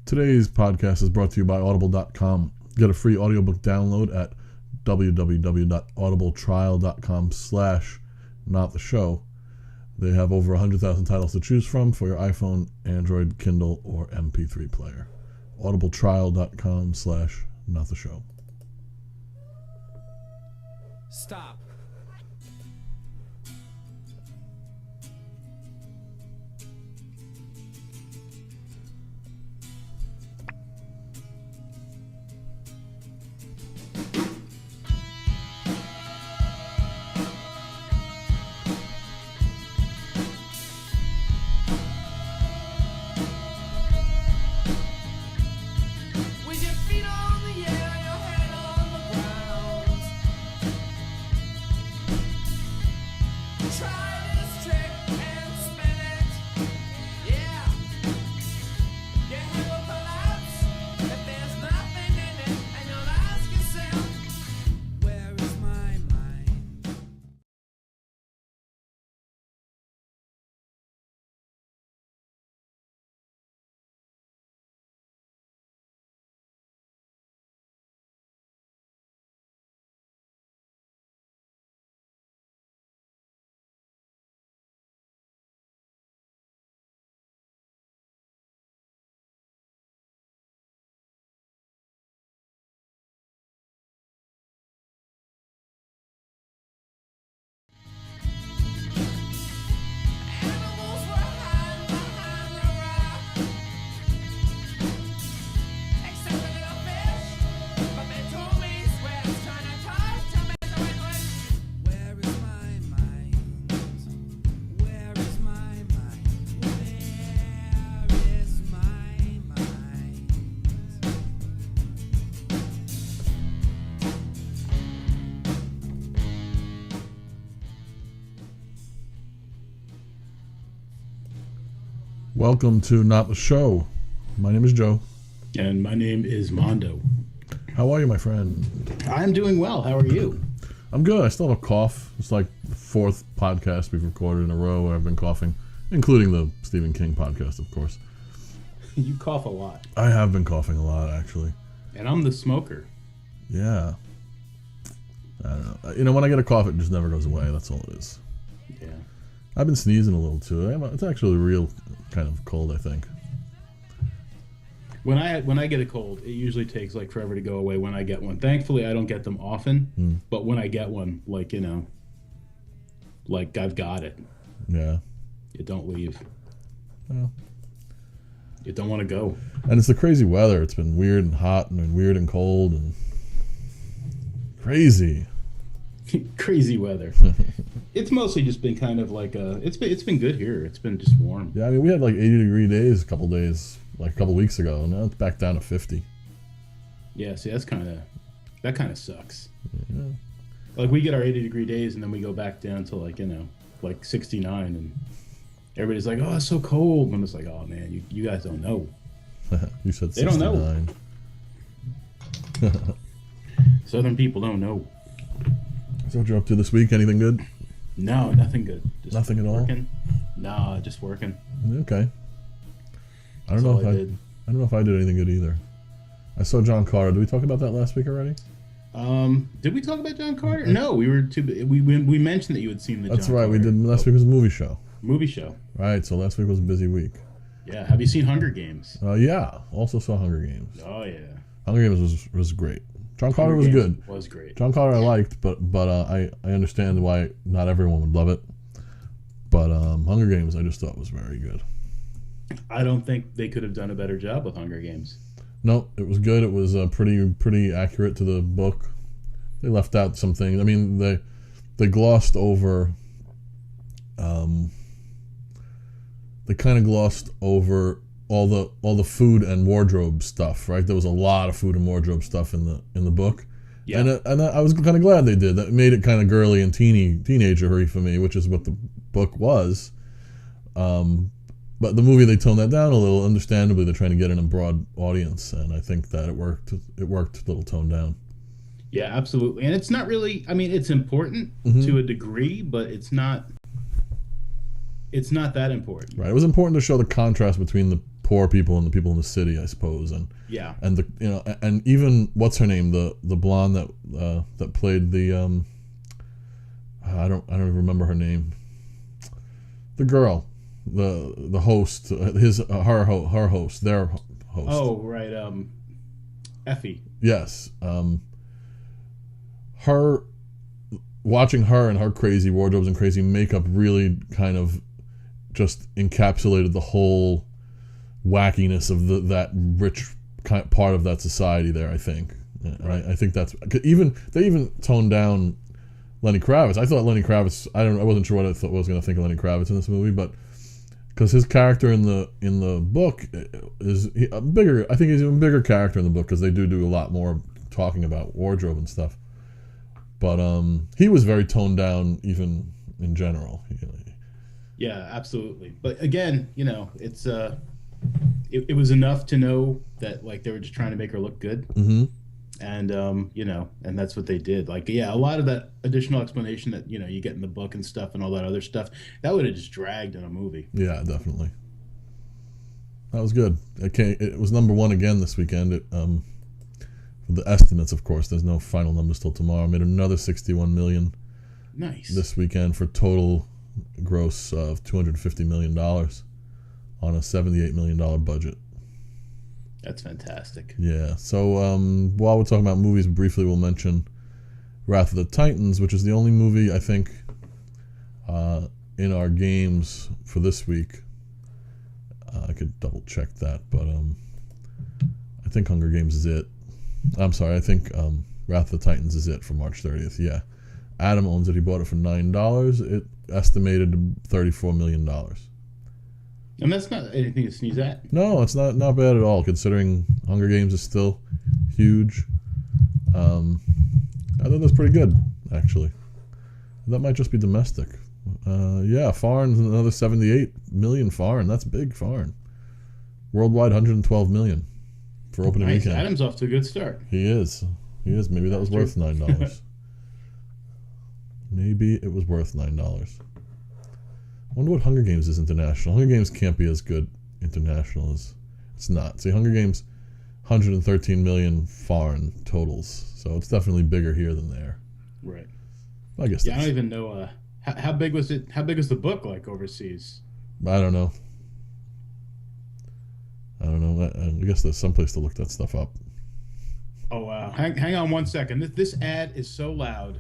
Today's podcast is brought to you by Audible.com. Get a free audiobook download at www.audibletrial.com/nottheshow. They have over 100,000 titles to choose from for your iPhone, Android, Kindle, or MP3 player. audibletrial.com/nottheshow. Stop. With your feet on the air, your head on the ground. Try this trick and spin it. Yeah. Your head will collapse if there's nothing in it, and you'll ask yourself, where is my mind? Animals were hiding behind the rock, except a little fish. But they told me swear it's trying to talk to me. So it went, where is my mind? Where is my mind? Where is my mind? Welcome to Not the Show. My name is Joe. And my name is Mondo. How are you, my friend? I'm doing well. How are you? I'm good. I still have a cough. It's like the fourth podcast we've recorded in a row where I've been coughing, including the Stephen King podcast, of course. You cough a lot. I have been coughing a lot, actually. And I'm the smoker. Yeah. I don't know. You know, when I get a cough, it just never goes away. That's all it is. Yeah. I've been sneezing a little, too. It's actually a real kind of cold, I think. When I get a cold, it usually takes like forever to go away when I get one. Thankfully, I don't get them often. But when I get one, like, you know, like I've got it. Yeah. It don't leave. Well. It don't want to go. And it's the crazy weather. It's been weird and hot and weird and cold and crazy. Crazy weather. It's mostly just been kind of like it's been good here. It's been just warm. Yeah, I mean, we had like 80-degree days a couple weeks ago. Now it's back down to 50. Yeah, see, that kind of sucks. Yeah. Like we get our 80-degree days and then we go back down to like, you know, like 69 and everybody's like, "Oh, it's so cold." And I'm just like, "Oh man, you guys don't know." You said 69. They don't know. Southern people don't know. So what you up to this week? Anything good? No, nothing good. Just Nothing at all? working. Nah, just working. Okay. I That's don't know all if I I did. don't know if I did anything good either. I saw John Carter. Did we talk about that last week already? Did we talk about John Carter? No, we were we mentioned that you had seen the That's John right. We Carter did. Last week was a movie show. movie show. Right. So last week was a busy week. Yeah, have you seen Hunger Games? Yeah. Also saw Hunger Games. Oh yeah. Hunger Games was great. John Carter Hunger was Games good. Was great. John Carter I liked, but I understand why not everyone would love it. But Hunger Games I just thought was very good. I don't think they could have done a better job with Hunger Games. No, it was good. It was pretty accurate to the book. They left out some things. I mean, they glossed over. They kind of glossed over all the food and wardrobe stuff, right? There was a lot of food and wardrobe stuff in the book. Yeah. And I was kind of glad they did. That made it kind of girly and teenager-y for me, which is what the book was. But the movie, they toned that down a little. Understandably, they're trying to get in a broad audience, and I think that it worked. It worked a little toned down. Yeah, absolutely. And it's not really, I mean, it's important to a degree, but it's not that important. Right. It was important to show the contrast between the poor people and the people in the city, I suppose, and Yeah. and and even what's her name, the blonde that played the I don't even remember her name, the girl, the host, her host, their host. Oh, right. Effie. Yes. Her, watching her and her crazy wardrobes and crazy makeup really kind of just encapsulated the whole wackiness of that rich part of that society there, I think. Right. I think that's they even toned down Lenny Kravitz. I thought Lenny Kravitz, I wasn't sure what I was going to think of Lenny Kravitz in this movie, but because his character in the book is a bigger, I think he's an even bigger character in the book, because they do a lot more talking about wardrobe and stuff. But he was very toned down, even in general. Yeah, absolutely. But again, it's it was enough to know that like they were just trying to make her look good. Mm-hmm. And and that's what they did. Like, yeah, a lot of that additional explanation that you get in the book and stuff and all that other stuff, that would have just dragged in a movie. Yeah, definitely. That was good. It was number one again this weekend. The estimates, of course, there's no final numbers till tomorrow. Made another $61 million. Nice. This weekend for total gross of $250 million on a $78 million budget. That's fantastic. Yeah. So while we're talking about movies, briefly we'll mention Wrath of the Titans, which is the only movie I think in our games for this week. I could double check that, but I think Hunger Games is it. I'm sorry, I think Wrath of the Titans is it for March 30th. Yeah. Adam owns it. He bought it for $9. It estimated $34 million. And that's not anything to sneeze at. No, it's not bad at all, considering Hunger Games is still huge. I thought that's pretty good, actually. That might just be domestic. Yeah, foreign's another 78 million foreign. That's big foreign. Worldwide, 112 million for opening Nice. weekend. Adam's off to a good start. He is. Maybe that was worth $9. Maybe it was worth $9. I wonder what Hunger Games is international. Hunger Games can't be as good international as it's not. See, Hunger Games, 113 million foreign totals, so it's definitely bigger here than there. Right. I guess. Yeah, I don't even know. How big was it? How big was the book like overseas? I don't know. I guess there's some place to look that stuff up. Oh wow! Hang on one second. This ad is so loud.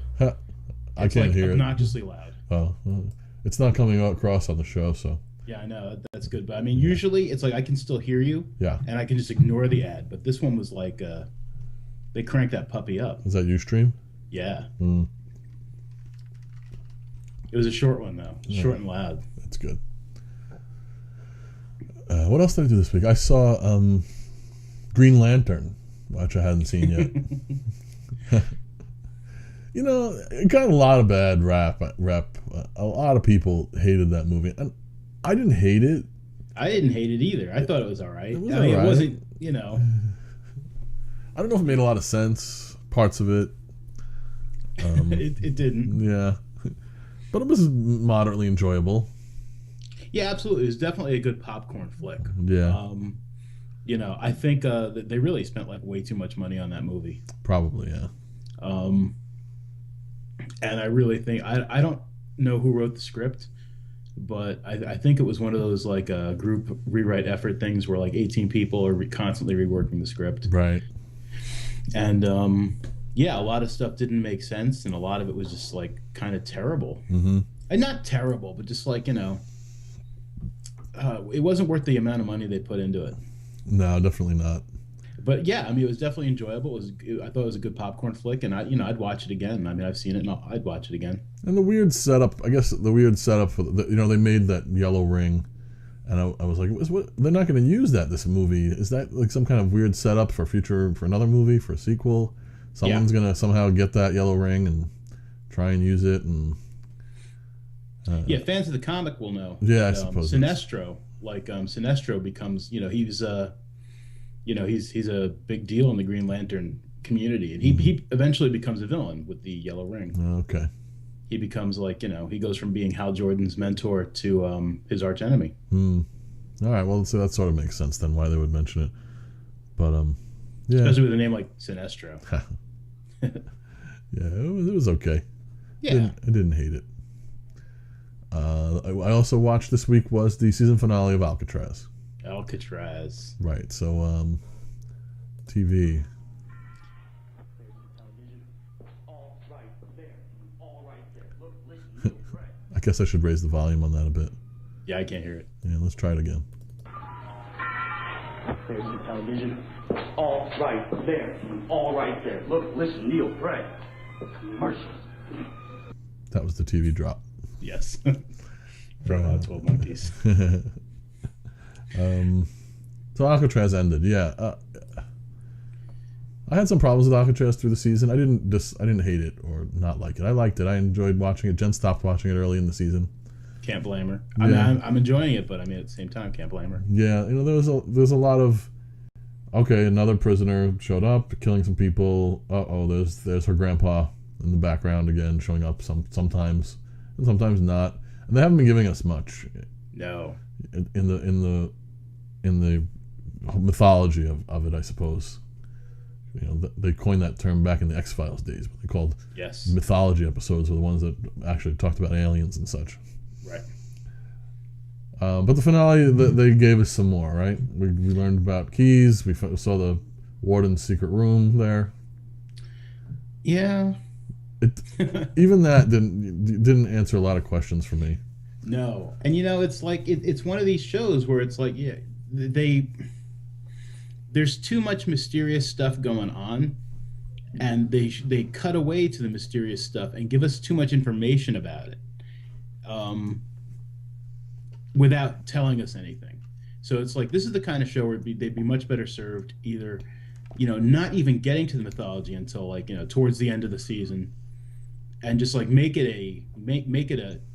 I can't hear it. Obnoxiously loud. Oh, well, it's not coming across on the show, so. Yeah, I know that's good, but I mean, usually it's like I can still hear you. Yeah. And I can just ignore the ad, but this one was like, they cranked that puppy up. Is that Ustream? Yeah. Mm. It was a short one though, short and loud. That's good. What else did I do this week? I saw Green Lantern, which I hadn't seen yet. It got a lot of bad rap. A lot of people hated that movie, and I didn't hate it. I didn't hate it either. I thought it was all right. It was I mean, all right. It wasn't, I don't know if it made a lot of sense. Parts of it. it didn't. Yeah, but it was moderately enjoyable. Yeah, absolutely. It was definitely a good popcorn flick. Yeah. I think that they really spent like way too much money on that movie. Probably, yeah. And I really think I don't know who wrote the script, but I think it was one of those like group rewrite effort things where like 18 people are constantly reworking the script. Right. And a lot of stuff didn't make sense, and a lot of it was just like kind of terrible. Mm-hmm. And not terrible, but just like it wasn't worth the amount of money they put into it. No, definitely not. But yeah, I mean, it was definitely enjoyable. I thought it was a good popcorn flick, and I'd watch it again. I mean, I've seen it, and I'd watch it again. And the weird setup, I guess, for they made that yellow ring, and I was like, they're not going to use this movie. Is that like some kind of weird setup for another movie, for a sequel? Someone's going to somehow get that yellow ring and try and use it, and fans of the comic will know. Yeah, I suppose. Sinestro, Sinestro becomes, he's a big deal in the Green Lantern community, and he eventually becomes a villain with the yellow ring. Okay. He becomes like, he goes from being Hal Jordan's mentor to his arch enemy. All right, well, so that sort of makes sense then why they would mention it. But yeah, Especially with a name like Sinestro. yeah, it was okay. Yeah. I didn't hate it. I also watched this week was the season finale of Alcatraz. Alcatraz. Right, so TV. I guess I should raise the volume on that a bit. Yeah, I can't hear it. Yeah, let's try it again. There's the television. All right there. All right there. Look, listen, Neil, pray. Commercials. That was the TV drop. Yes. From 12 Monkeys. So Alcatraz ended. Yeah, I had some problems with Alcatraz through the season. I didn't hate it or not like it. I liked it. I enjoyed watching it. Jen stopped watching it early in the season. Can't blame her. Yeah. I mean, I'm enjoying it, but I mean, at the same time, can't blame her. Yeah, there's a lot of, okay, another prisoner showed up, killing some people. There's her grandpa in the background again, showing up sometimes and sometimes not. And they haven't been giving us much. No. In the mythology of it, I suppose. You know, they coined that term back in the X-Files days. But they called Yes. mythology episodes were the ones that actually talked about aliens and such. Right. But the finale, they gave us some more, right? We learned about keys. We saw the warden's secret room there. Yeah. Even that didn't answer a lot of questions for me. No. And you know, it's like it's one of these shows where it's like, yeah, there's too much mysterious stuff going on, and they cut away to the mysterious stuff and give us too much information about it, without telling us anything. So it's like, this is the kind of show where they'd be much better served either, you know, not even getting to the mythology until, like, you know, towards the end of the season, and just like make it a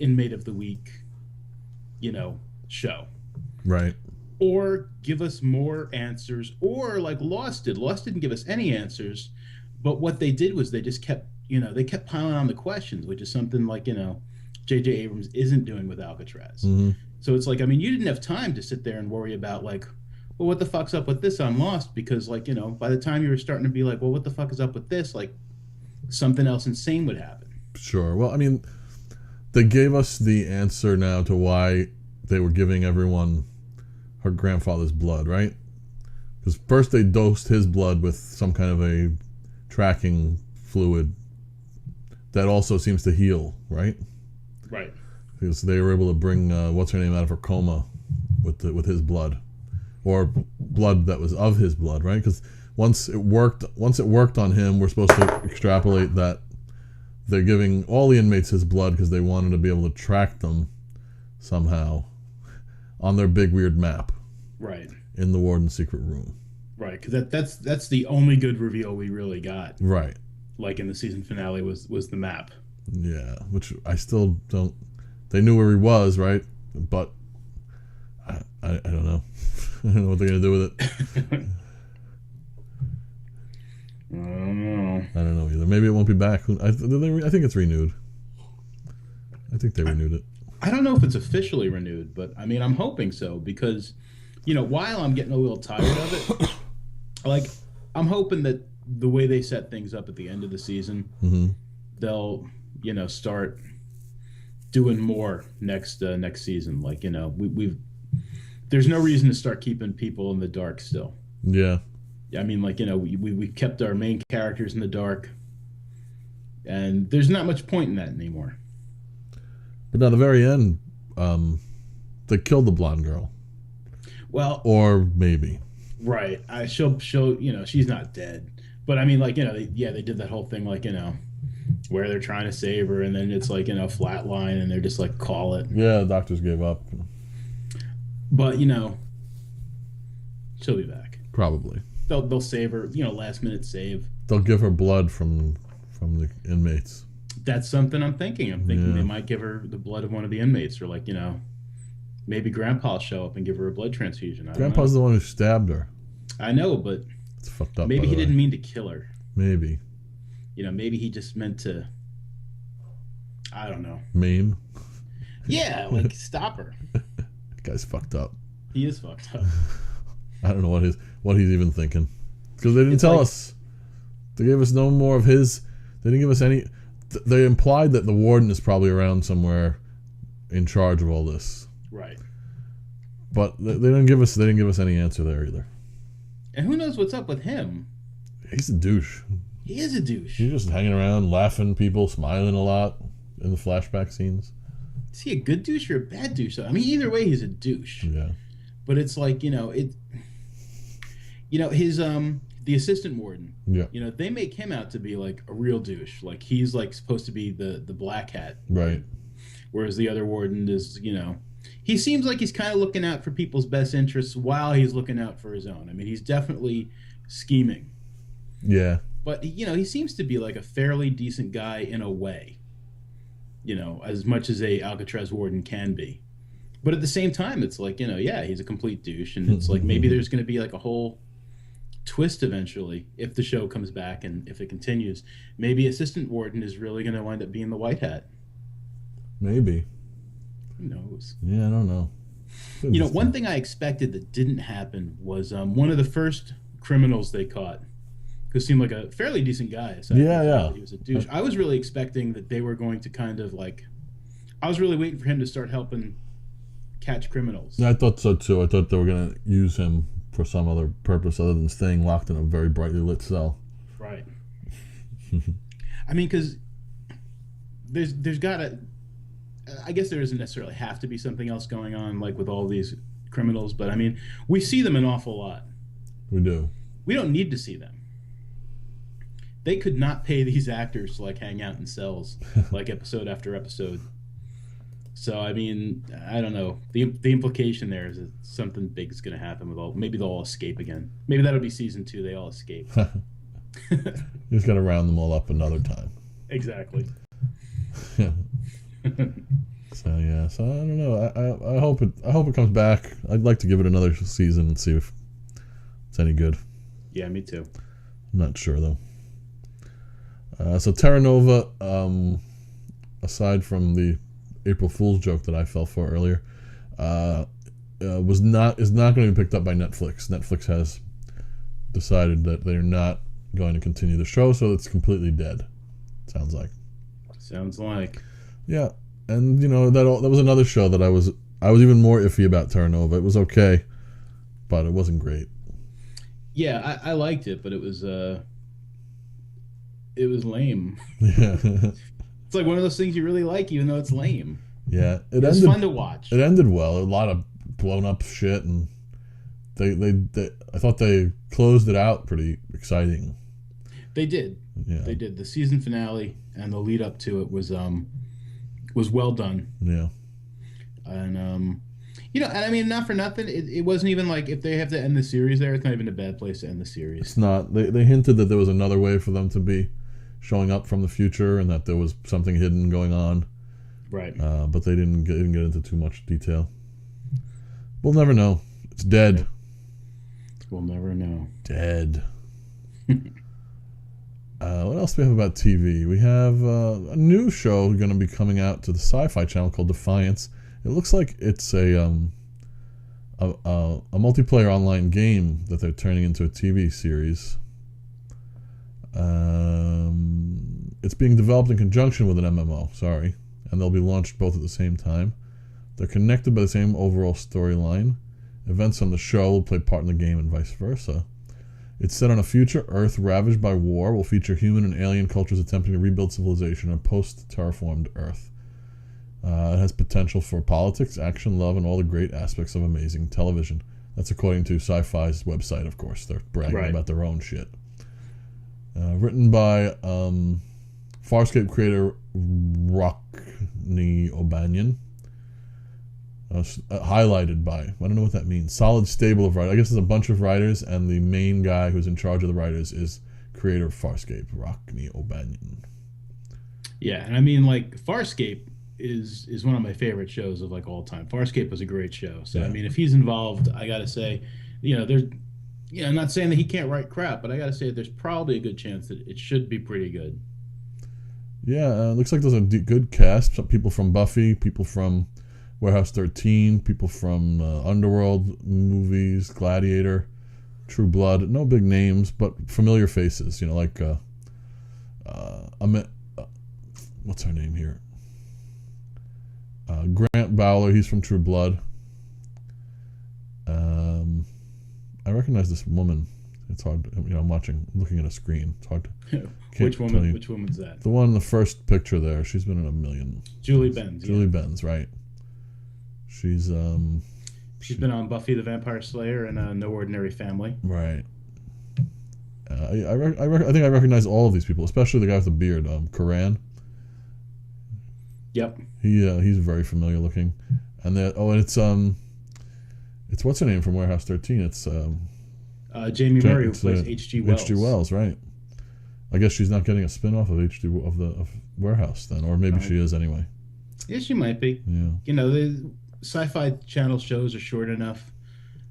inmate of the week, you know, show. Right. Or give us more answers, or like Lost did. Lost didn't give us any answers, but what they did was they just kept piling on the questions, which is something like, you know, J.J. Abrams isn't doing with Alcatraz. Mm-hmm. So it's like, I mean, you didn't have time to sit there and worry about, like, well, what the fuck's up with this on Lost? Because, like, you know, by the time you were starting to be like, well, what the fuck is up with this? Like, something else insane would happen. Sure. Well, I mean, they gave us the answer now to why they were giving everyone her grandfather's blood, right? Because first they dosed his blood with some kind of a tracking fluid that also seems to heal, right? Right. Because they were able to bring what's her name out of her coma with his blood, or blood that was of his blood, right? Because once it worked on him, we're supposed to extrapolate that they're giving all the inmates his blood because they wanted to be able to track them somehow on their big weird map. Right. In the warden's secret room. Right, because that's the only good reveal we really got. Right. Like in the season finale was the map. Yeah, which I still don't. They knew where he was, right? But I don't know. I don't know what they're gonna do with it. I don't know. I don't know either. Maybe it won't be back. I think it's renewed. I think they renewed it. I don't know if it's officially renewed, but I mean, I'm hoping so, because, you know, while I'm getting a little tired of it, like, I'm hoping that the way they set things up at the end of the season, mm-hmm. they'll, you know, start doing more next season. Like, you know, there's no reason to start keeping people in the dark still. Yeah. I mean, like, you know, we kept our main characters in the dark, and there's not much point in that anymore. But at the very end, they killed the blonde girl. Well, or maybe. Right. She'll, you know, she's not dead. But I mean, like, you know, they did that whole thing, like, you know, where they're trying to save her, and then it's like, you know, flatline, and they're just like, call it. Yeah, the doctors gave up. But, you know, she'll be back. Probably. They'll save her, you know, last minute save. They'll give her blood from the inmates. That's something I'm thinking. I'm thinking they might give her the blood of one of the inmates, or, like, you know, maybe Grandpa'll show up and give her a blood transfusion. Grandpa's the one who stabbed her. I know, but it's fucked up. Maybe he didn't mean to kill her. Maybe. You know, maybe he just meant to, I don't know. Maim? Yeah, like, stop her. That guy's fucked up. He is fucked up. I don't know what he's even thinking, because they didn't It's tell like- us. They gave us no more of his. They didn't give us any. They implied that the warden is probably around somewhere, in charge of all this. Right. But they didn't give us. They didn't give us any answer there either. And who knows what's up with him? He's a douche. He is a douche. He's just hanging around, laughing, people smiling a lot in the flashback scenes. Is he a good douche or a bad douche? I mean, either way, he's a douche. Yeah. But it's like, his the assistant warden. Yeah. They make him out to be like a real douche. Like he's like supposed to be the black hat. Right. Whereas the other warden is, he seems like he's kind of looking out for people's best interests while he's looking out for his own. I mean, he's definitely scheming. Yeah. But, he seems to be like a fairly decent guy in a way. As much as a Alcatraz warden can be. But at the same time, it's like, he's a complete douche. And it's like maybe there's going to be like a whole twist eventually if the show comes back and if it continues. Maybe assistant warden is really going to wind up being the white hat. Maybe. Who knows? Yeah, I don't know. One thing I expected that didn't happen was one of the first criminals they caught, who seemed like a fairly decent guy. Aside from the fact that he was a douche. I was really expecting that they were going to kind of like, I was really waiting for him to start helping catch criminals. Yeah, I thought so too. I thought they were going to use him for some other purpose other than staying locked in a very brightly lit cell. Right. I mean, because there's got to, I guess there doesn't necessarily have to be something else going on, like with all these criminals, but I mean, we see them an awful lot. We do. We don't need to see them. They could not pay these actors to like hang out in cells, like episode after episode. So I mean, I don't know. The implication there is that something big is going to happen with all. Maybe they'll all escape again. Maybe that'll be season 2. They all escape. You just got to round them all up another time. Exactly. So I don't know. I hope it comes back. I'd like to give it another season and see if it's any good. Yeah, me too. I'm not sure though. So Terra Nova, aside from the April Fool's joke that I fell for earlier, is not going to be picked up by Netflix. Netflix has decided that they're not going to continue the show, so it's completely dead. Sounds like. Yeah, and that was another show that I was even more iffy about. Terra Nova. It was okay, but it wasn't great. Yeah, I liked it, but it was lame. Yeah. It's like one of those things you really like, even though it's lame. Yeah, It's fun to watch. It ended well. A lot of blown up shit, and they I thought they closed it out pretty exciting. They did. Yeah. They did. The season finale and the lead up to it was well done. Yeah. And and I mean, not for nothing, it wasn't even like if they have to end the series there, it's not even a bad place to end the series. It's not. They hinted that there was another way for them to be showing up from the future, and that there was something hidden going on. Right. But they didn't get into too much detail. We'll never know. It's dead. We'll never know. Dead. What else do we have about TV? We have a new show going to be coming out to the Sci-Fi Channel called Defiance. It looks like it's a multiplayer online game that they're turning into a TV series. It's being developed in conjunction with an MMO. Sorry. And they'll be launched both at the same time. They're connected by the same overall storyline. Events on the show will play part in the game and vice versa. It's set on a future Earth ravaged by war, will feature human and alien cultures attempting to rebuild civilization on a post-terraformed Earth. It has potential for politics, action, love, and all the great aspects of amazing television. That's according to Sci-Fi's website, of course. They're bragging about their own shit. Written by Farscape creator Rockne O'Banion. Highlighted by, I don't know what that means. Solid stable of writers. I guess there's a bunch of writers, and the main guy who's in charge of the writers is creator of Farscape, Rockne O'Banion. Yeah, and I mean, like, Farscape is one of my favorite shows of like all time. Farscape was a great show. So I mean, if he's involved, I gotta say, there's, I'm not saying that he can't write crap, but I gotta say there's probably a good chance that it should be pretty good. Yeah, looks like there's a good cast. Some people from Buffy, people from Warehouse 13, people from Underworld movies, Gladiator, True Blood. No big names, but familiar faces. You know, like what's her name here? Grant Bowler. He's from True Blood. I recognize this woman. It's hard. I'm looking at a screen. It's hard to. Which woman? Which woman's that? The one in the first picture there. She's been in a million. Julie Benz. Julie Benz, right? She's been on Buffy the Vampire Slayer and No Ordinary Family. Right. I think I recognize all of these people, especially the guy with the beard, Karan. Yep. He's very familiar looking, and it's what's her name from Warehouse 13? It's Jamie Murray, who plays H.G. Wells. H.G. Wells, right? I guess she's not getting a spin-off of of Warehouse then, or maybe she is anyway. Yeah, she might be. Yeah. You know, the Sci-Fi Channel shows are short enough.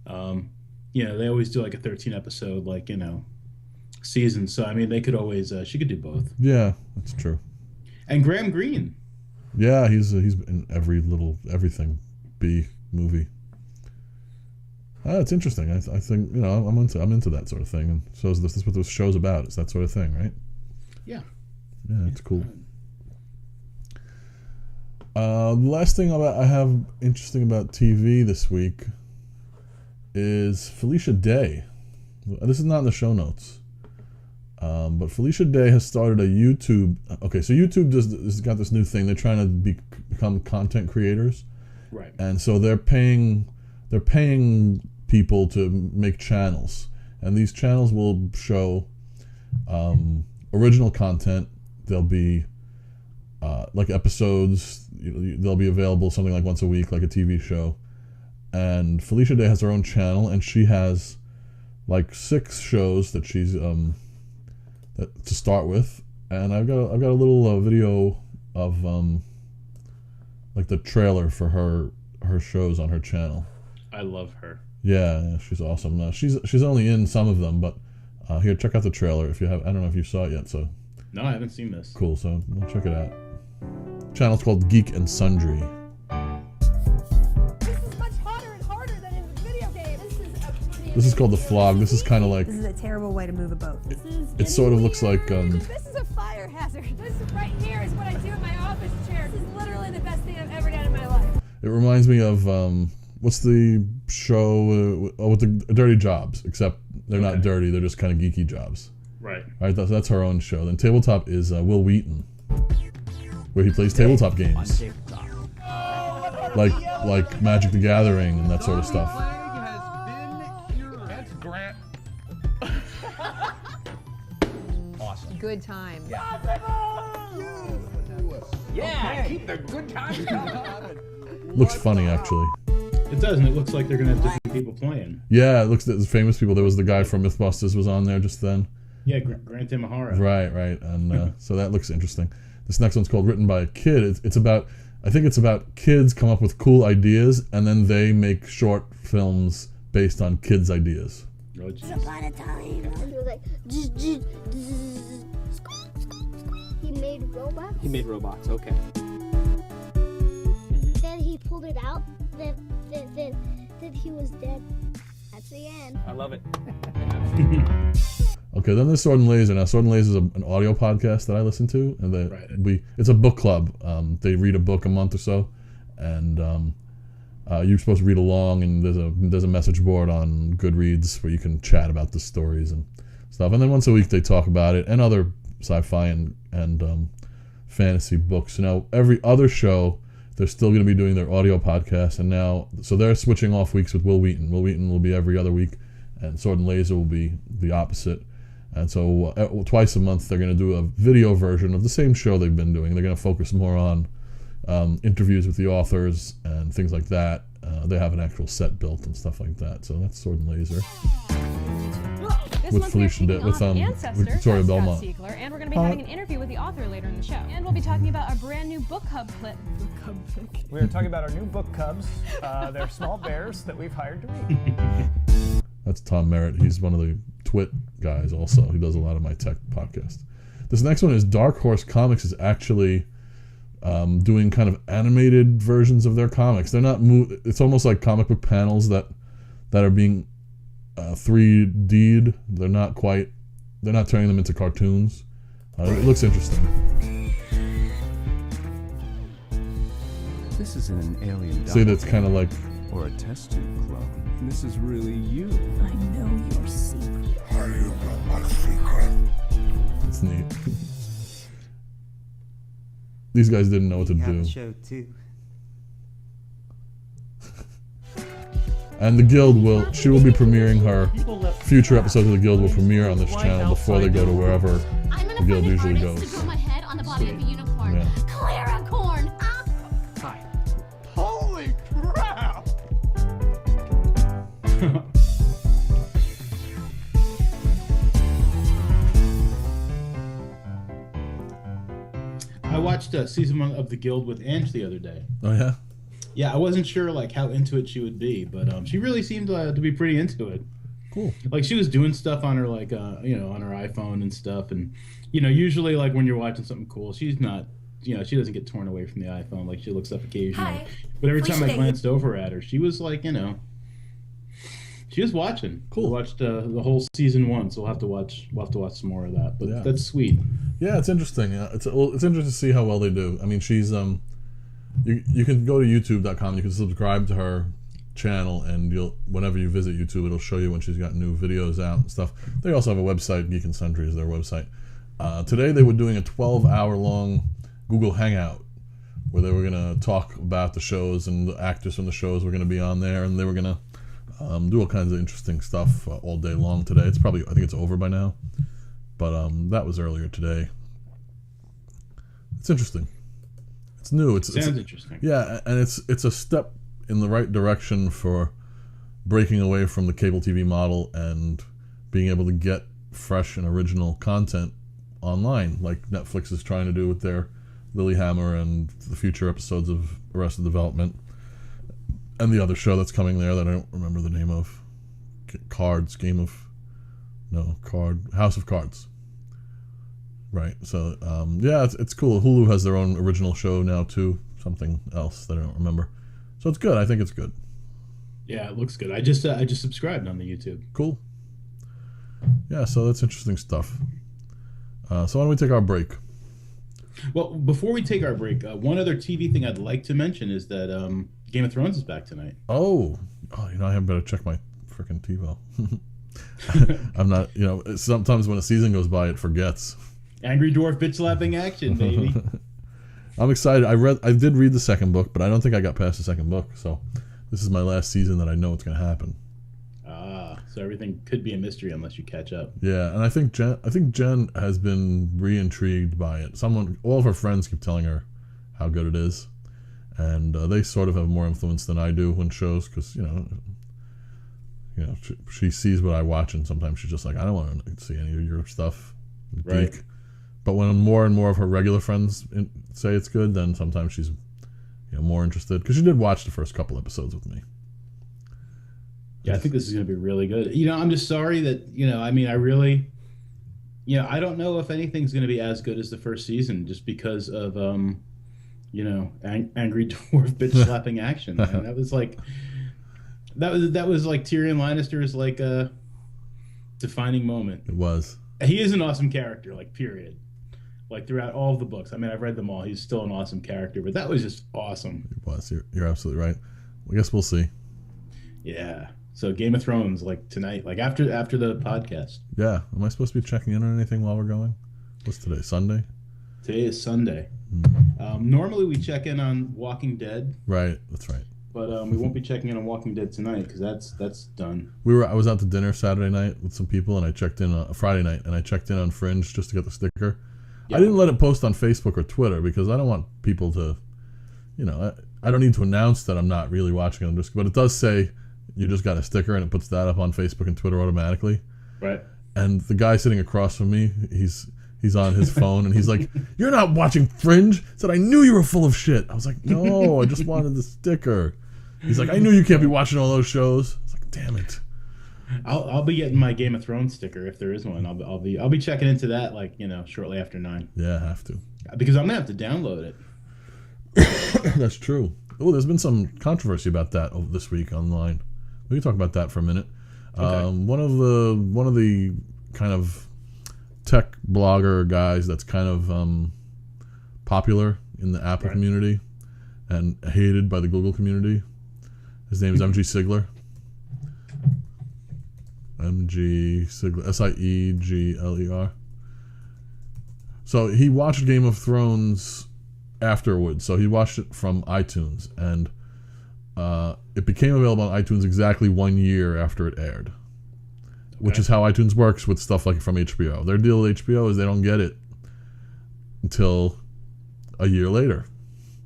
You know, they always do like a 13 episode, season. So I mean, they could always. She could do both. Yeah, that's true. And Graham Greene. Yeah, he's in everything B movie. It's interesting. I think I'm into that sort of thing, and so this is what this show's about. It's that sort of thing, right? Yeah. Yeah, it's cool. The last thing I have interesting about TV this week is Felicia Day. This is not in the show notes, but Felicia Day has started a YouTube. Okay, so YouTube has got this new thing. They're trying to become content creators, right? And so they're paying people to make channels, and these channels will show original content. They'll be like episodes. They'll be available something like once a week, like a TV show. And Felicia Day has her own channel, and she has like 6 shows that she's to start with. And I've got a little video of like the trailer for her shows on her channel. I love her. Yeah, she's awesome. She's only in some of them, but here, check out the trailer if you have. I don't know if you saw it yet. So no, I haven't seen this. Cool. So check it out. Channel's called Geek and Sundry. This is much hotter and harder than in the video game. This is called the Flog. This is kind of like. This is a terrible way to move a boat. It sort of looks like. This is a fire hazard. This right here is what I do in my office chair. This is literally the best thing I've ever done in my life. It reminds me of what's the show with the Dirty Jobs? Except they're not dirty; they're just kind of geeky jobs. Right. Right. That's her own show. Then Tabletop is Will Wheaton, where he plays tabletop games, like Magic the Gathering and that sort of stuff. That's Grant. Awesome. Good time. Yeah, keep the good times coming. Looks funny, actually. It does, and it looks like they're gonna have different people playing. Yeah, it looks like famous people. There was the guy from MythBusters was on there just then. Yeah, Grant Imahara. Right, and so that looks interesting. This next one's called Written by a Kid. It's about kids come up with cool ideas, and then they make short films based on kids' ideas. Oh, Once upon a time. And he was like, he made robots. He made robots, okay. Then he pulled it out. Then he was dead. That's the end. I love it. Okay, then there's Sword and Laser. Now, Sword and Laser is an audio podcast that I listen to, and it's a book club. They read a book a month or so, and you're supposed to read along. And there's a message board on Goodreads where you can chat about the stories and stuff. And then once a week they talk about it and other sci-fi and fantasy books. Now, every other show, they're still going to be doing their audio podcast, and now so they're switching off weeks with Will Wheaton. Will Wheaton will be every other week, and Sword and Laser will be the opposite. And so twice a month they're going to do a video version of the same show they've been doing. They're going to focus more on interviews with the authors and things like that. They have an actual set built and stuff like that. So that's Sword and Laser. With Felicia, with Victoria Belmont. Siegler, and we're going to be having an interview with the author later in the show. And we'll be talking about our brand new book hub clip. We're talking about our new book cubs. They're small bears that we've hired to read. That's Tom Merritt. He's one of the Twit guys also. He does a lot of my tech podcast. This next one is Dark Horse Comics is actually doing kind of animated versions of their comics. They're not. It's almost like comic book panels that are being 3D'd. They're not quite. They're not turning them into cartoons. It looks interesting. This isn't an alien See, that's kind of like. or a test tube clone. This is really you. I know your secret. It's neat. These guys didn't know what to do. Show too. And the Guild she will be premiering her future episodes of the Guild will premiere on this channel before they go to wherever the Guild usually goes. To grow my head on the body of a unicorn. Yeah. Claricorn! Hi. Holy crap! I watched season 1 of The Guild with Ange the other day. Oh yeah. Yeah, I wasn't sure like how into it she would be, but she really seemed to be pretty into it. Cool. Like she was doing stuff on her like on her iPhone and stuff, and usually like when you're watching something cool, she's not she doesn't get torn away from the iPhone. Like she looks up occasionally. Hi. But every time I Felicia. glanced over at her, she was like she was watching. Cool. We watched the whole season 1, so we'll have to watch some more of that. But Yeah. that's sweet. Yeah, it's interesting. It's interesting to see how well they do. I mean, she's you can go to youtube.com, you can subscribe to her channel, and whenever you visit YouTube, it'll show you when she's got new videos out and stuff. They also have a website. Geek and Sundry is their website. Today they were doing a 12-hour long Google Hangout where they were going to talk about the shows, and the actors from the shows were going to be on there, and they were going to do all kinds of interesting stuff all day long today. I think it's over by now, but that was earlier today. It's interesting. It's new. Sounds interesting. Yeah, and it's a step in the right direction for breaking away from the cable TV model and being able to get fresh and original content online, like Netflix is trying to do with their Lilyhammer and the future episodes of Arrested Development, and the other show that's coming there that I don't remember the name of. House of Cards. Right, so yeah, it's cool. Hulu has their own original show now too, something else that I don't remember. So it's good. I think it's good. Yeah, it looks good. I just subscribed on the YouTube. Cool. Yeah, so that's interesting stuff. So why don't we take our break? Well, before we take our break, one other TV thing I'd like to mention is that Game of Thrones is back tonight. Oh, I have better check my freaking TiVo. I'm not, sometimes when a season goes by, it forgets. Angry Dwarf bitch slapping action, baby. I'm excited. I did read the second book, but I don't think I got past the second book. So this is my last season that I know what's going to happen. So everything could be a mystery unless you catch up. Yeah, and I think Jen has been re-intrigued by it. All of her friends keep telling her how good it is, and they sort of have more influence than I do when shows, because she sees what I watch, and sometimes she's just like, I don't want to see any of your stuff, Right. Geek. But when more and more of her regular friends say it's good, then sometimes she's more interested, because she did watch the first couple episodes with me. Yeah, I think this is going to be really good. I'm just sorry that, I really, I don't know if anything's going to be as good as the first season, just because of, Angry Dwarf bitch slapping action. Man. That was like Tyrion Lannister's like a defining moment. It was. He is an awesome character, like period. Like throughout all of the books. I mean, I've read them all. He's still an awesome character, but that was just awesome. It was. You're absolutely right. Well, I guess we'll see. Yeah. So Game of Thrones, like tonight, like after the podcast. Yeah. Am I supposed to be checking in on anything while we're going? What's today? Sunday? Today is Sunday. Normally we check in on Walking Dead. Right. That's right. But we won't be checking in on Walking Dead tonight because that's done. I was out to dinner Saturday night with some people, and I checked in Friday night, and I checked in on Fringe just to get the sticker. Yeah. I didn't let it post on Facebook or Twitter because I don't want people to, I don't need to announce that I'm not really watching it. But it does say you just got a sticker, and it puts that up on Facebook and Twitter automatically. Right. And the guy sitting across from me, he's on his phone, and he's like, "You're not watching Fringe?" He said, "I knew you were full of shit." I was like, "No, I just wanted the sticker." He's like, "I knew you can't be watching all those shows." I was like, "Damn it." I'll be getting my Game of Thrones sticker if there is one. I'll be checking into that shortly after 9. Yeah, I have to. Because I'm gonna have to download it. That's true. Oh, there's been some controversy about that this week online. We can talk about that for a minute. Okay. One of the kind of tech blogger guys that's kind of popular in the Apple community and hated by the Google community. His name is MG Sigler. MG Sigler, Siegler. So he watched Game of Thrones afterwards. So he watched it from iTunes, and it became available on iTunes exactly 1 year after it aired, which is how iTunes works with stuff like from HBO. Their deal with HBO is they don't get it until a year later.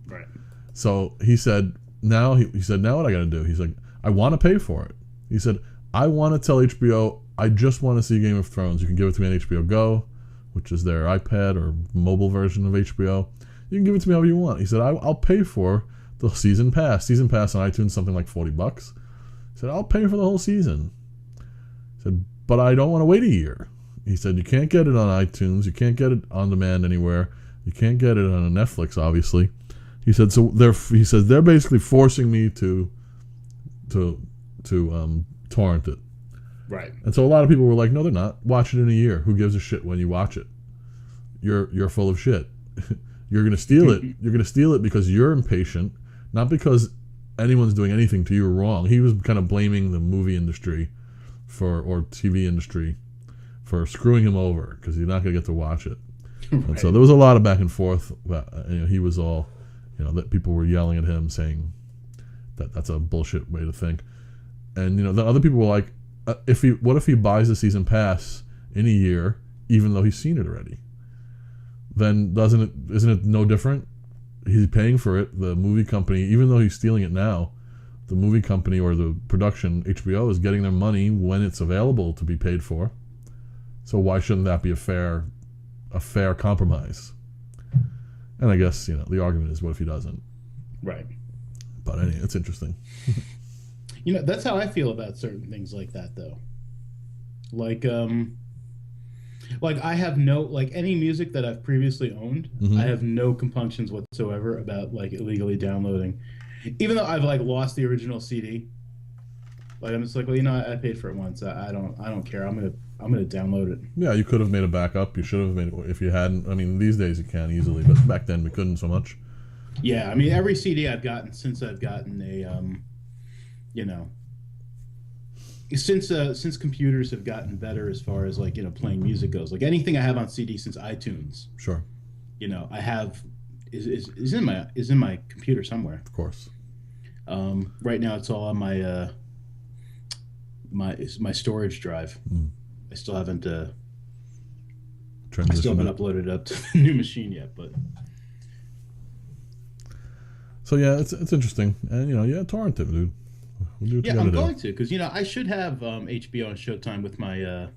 Right. So he said, now what I got to do? He's like, I want to pay for it. He said, I want to tell HBO, I just want to see Game of Thrones. You can give it to me on HBO Go, which is their iPad or mobile version of HBO. You can give it to me however you want. He said, I'll pay for the season pass. Season pass on iTunes, something like $40. He said, I'll pay for the whole season. He said, but I don't want to wait a year. He said, you can't get it on iTunes. You can't get it on demand anywhere. You can't get it on Netflix, obviously. He said, so they're basically forcing me to torrent it. Right. And so a lot of people were like, no, they're not. Watch it in a year. Who gives a shit when you watch it? You're full of shit. You're going to steal it. You're going to steal it because you're impatient, not because anyone's doing anything to you wrong. He was kind of blaming the movie industry or TV industry for screwing him over because you're not going to get to watch it. Right. And so there was a lot of back and forth. He was all, that people were yelling at him saying that that's a bullshit way to think. And, then other people were like, what if he buys the season pass in a year, even though he's seen it already? Then isn't it no different? He's paying for it. The movie company, even though he's stealing it now, the movie company or the production, HBO, is getting their money when it's available to be paid for. So why shouldn't that be a fair compromise? And I guess, the argument is, what if he doesn't? Right. But anyway, it's interesting. That's how I feel about certain things like that, though. Like I have any music that I've previously owned, I have no compunctions whatsoever about illegally downloading, even though I've lost the original CD. I'm just like, well, I paid for it once. I don't care. I'm gonna download it. Yeah, you could have made a backup. You should have made it if you hadn't. I mean, these days you can easily, but back then we couldn't so much. Yeah, I mean, every CD I've gotten since I've gotten a since computers have gotten better as far as playing music goes, anything I have on CD since iTunes, sure, I have is in my computer somewhere. Of course. Right now it's all on my my storage drive. I still haven't uploaded it up to the new machine yet, but so yeah, it's interesting, and torrent it, dude. We'll do I'm going to, because I should have HBO and Showtime with my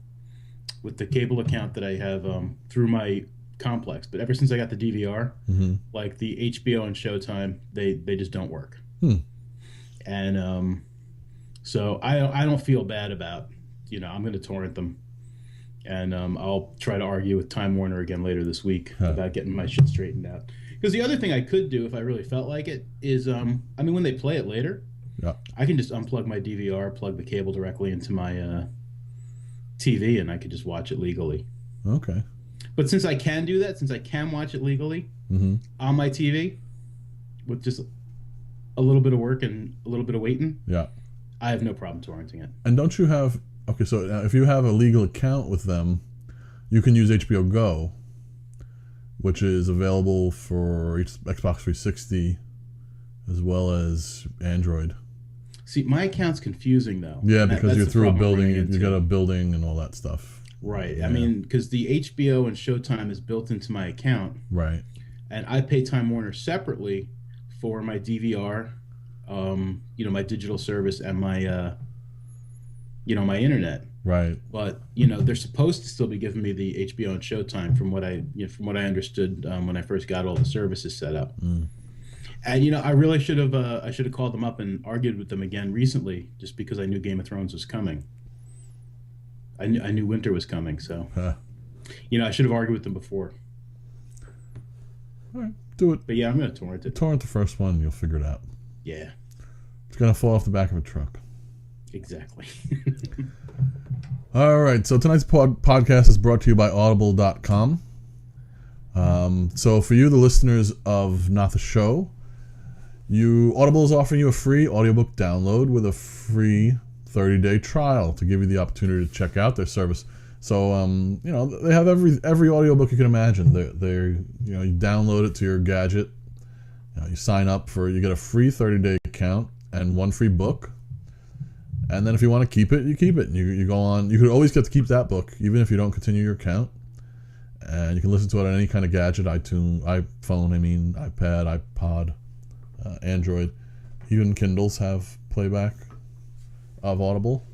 with the cable account that I have through my complex. But ever since I got the DVR, the HBO and Showtime, they just don't work. And so I don't feel bad about I'm going to torrent them, and I'll try to argue with Time Warner again later this week about getting my shit straightened out. Because the other thing I could do if I really felt like it is when they play it later. Yeah. I can just unplug my DVR, plug the cable directly into my TV, and I could just watch it legally. Okay. But since I can do that, since I can watch it legally on my TV with just a little bit of work and a little bit of waiting, I have no problem torrenting it. And don't you have... Okay, so if you have a legal account with them, you can use HBO Go, which is available for Xbox 360 as well as Android. See, my account's confusing, though. Yeah, because you're through a building. You got a building and all that stuff. Right. Yeah. I mean, because the HBO and Showtime is built into my account. Right. And I pay Time Warner separately for my DVR, my digital service, and my, my internet. Right. But they're supposed to still be giving me the HBO and Showtime from what I understood when I first got all the services set up. And I really should have called them up and argued with them again recently, just because I knew Game of Thrones was coming. I knew winter was coming, so I should have argued with them before. All right, Do it. But yeah, I'm gonna torrent it. Torrent the first one, you'll figure it out. Yeah, It's gonna fall off the back of a truck. exactly. All right, so tonight's podcast is brought to you by Audible.com. So for you, the listeners of Not the Show, Audible is offering you a free audiobook download with a free 30-day trial to give you the opportunity to check out their service. So they have every audiobook you can imagine. They you download it to your gadget. You sign up you get a free 30-day account and one free book. And then if you want to keep it, you keep it. And you go on. You could always get to keep that book, even if you don't continue your account. And you can listen to it on any kind of gadget, iTunes, iPhone, iPad, iPod, Android. Even Kindles have playback of Audible.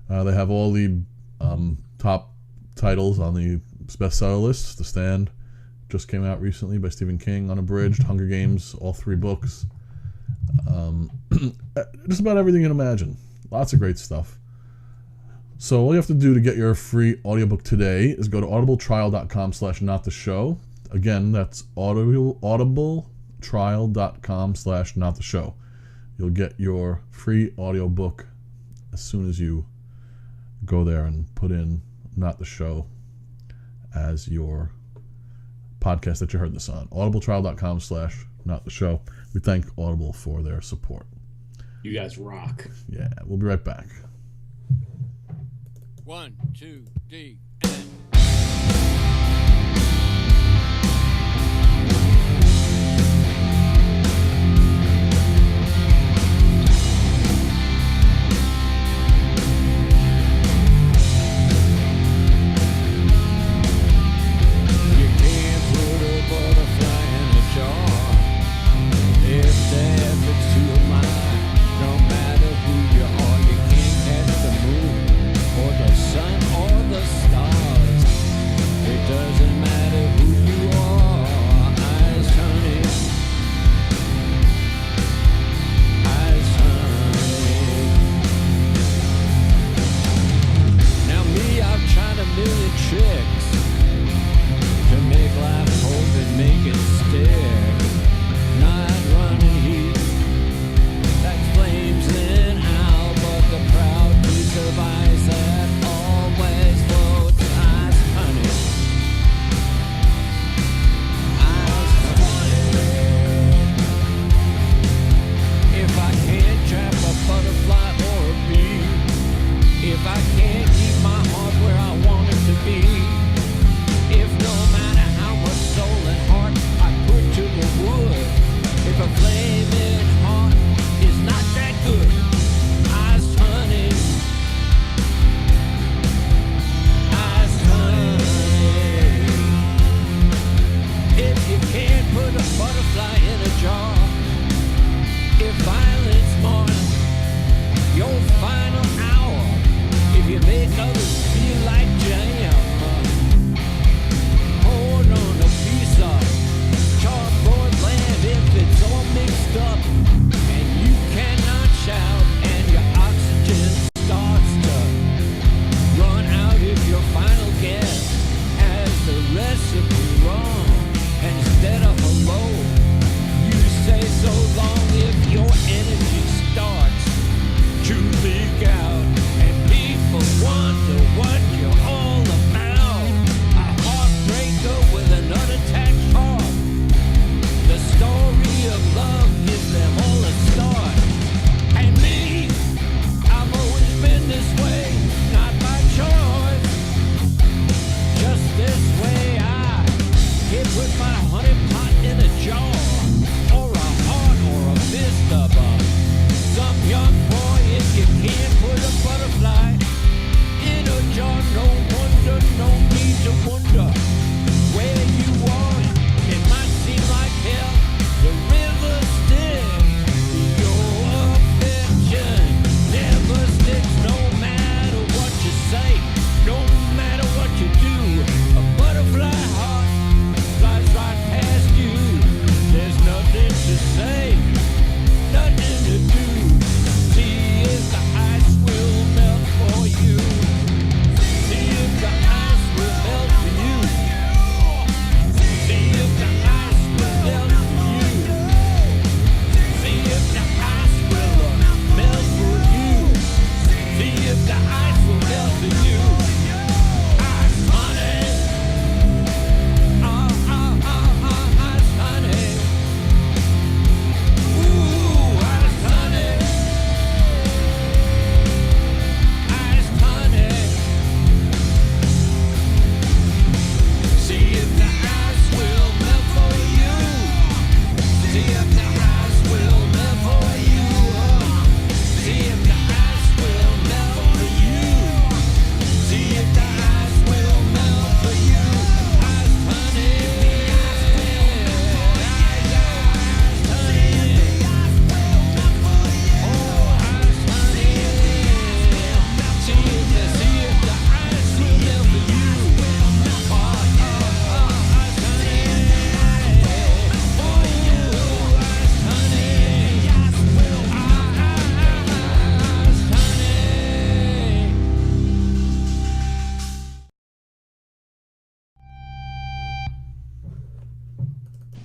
They have all the top titles on the bestseller lists. The Stand just came out recently by Stephen King, Unabridged, Hunger Games, all 3 books. Just about everything you can imagine. Lots of great stuff. So all you have to do to get your free audiobook today is go to audibletrial.com/nottheshow. Again, that's audibletrial.com/nottheshow. You'll get your free audiobook as soon as you go there and put in Not the Show as your podcast that you heard this on. audibletrial.com/nottheshow. We thank Audible for their support. You guys rock. Yeah, we'll be right back. 1, 2, 3,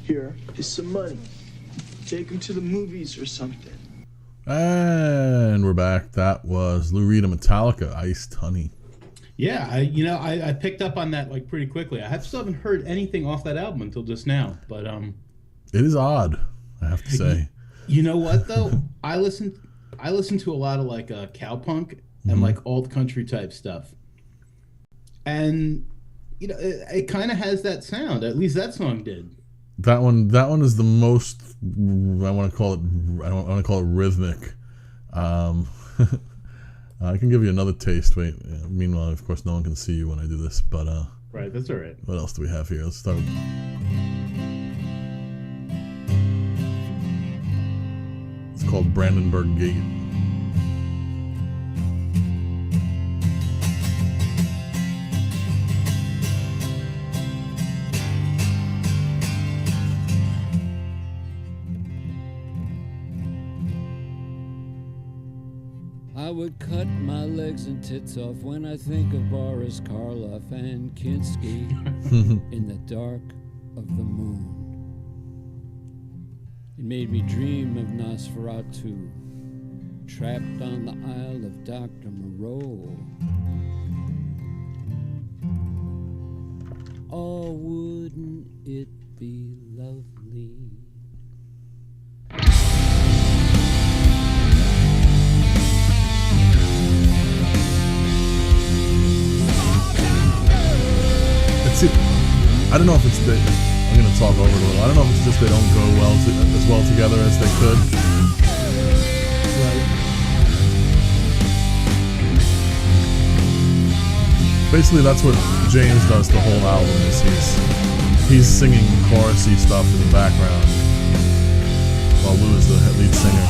Here is some money. Take him to the movies or something. And we're back. That was Lou Reed and Metallica, Iced Honey. Yeah, I picked up on that like pretty quickly. I still haven't heard anything off that album until just now, but it is odd, I have to say. You know what though? I listen to a lot of like cowpunk and like alt country type stuff, and it kind of has that sound. At least that song did. That one is the most. I want to call it. I don't want to call it rhythmic. I can give you another taste. Wait. Meanwhile, of course, no one can see you when I do this. But right, that's all right. What else do we have here? Let's start. It's called Brandenburg Gate. I would cut my legs and tits off when I think of Boris Karloff and Kinski in the dark of the moon. It made me dream of Nosferatu, trapped on the Isle of Dr. Moreau. Oh, wouldn't it be lovely? I don't know if it's that I'm going to talk over it a little. I don't know if it's just they don't go as well together as they could. Right. Basically, that's what James does the whole album. Is he's singing chorusy stuff in the background while Lou is the lead singer.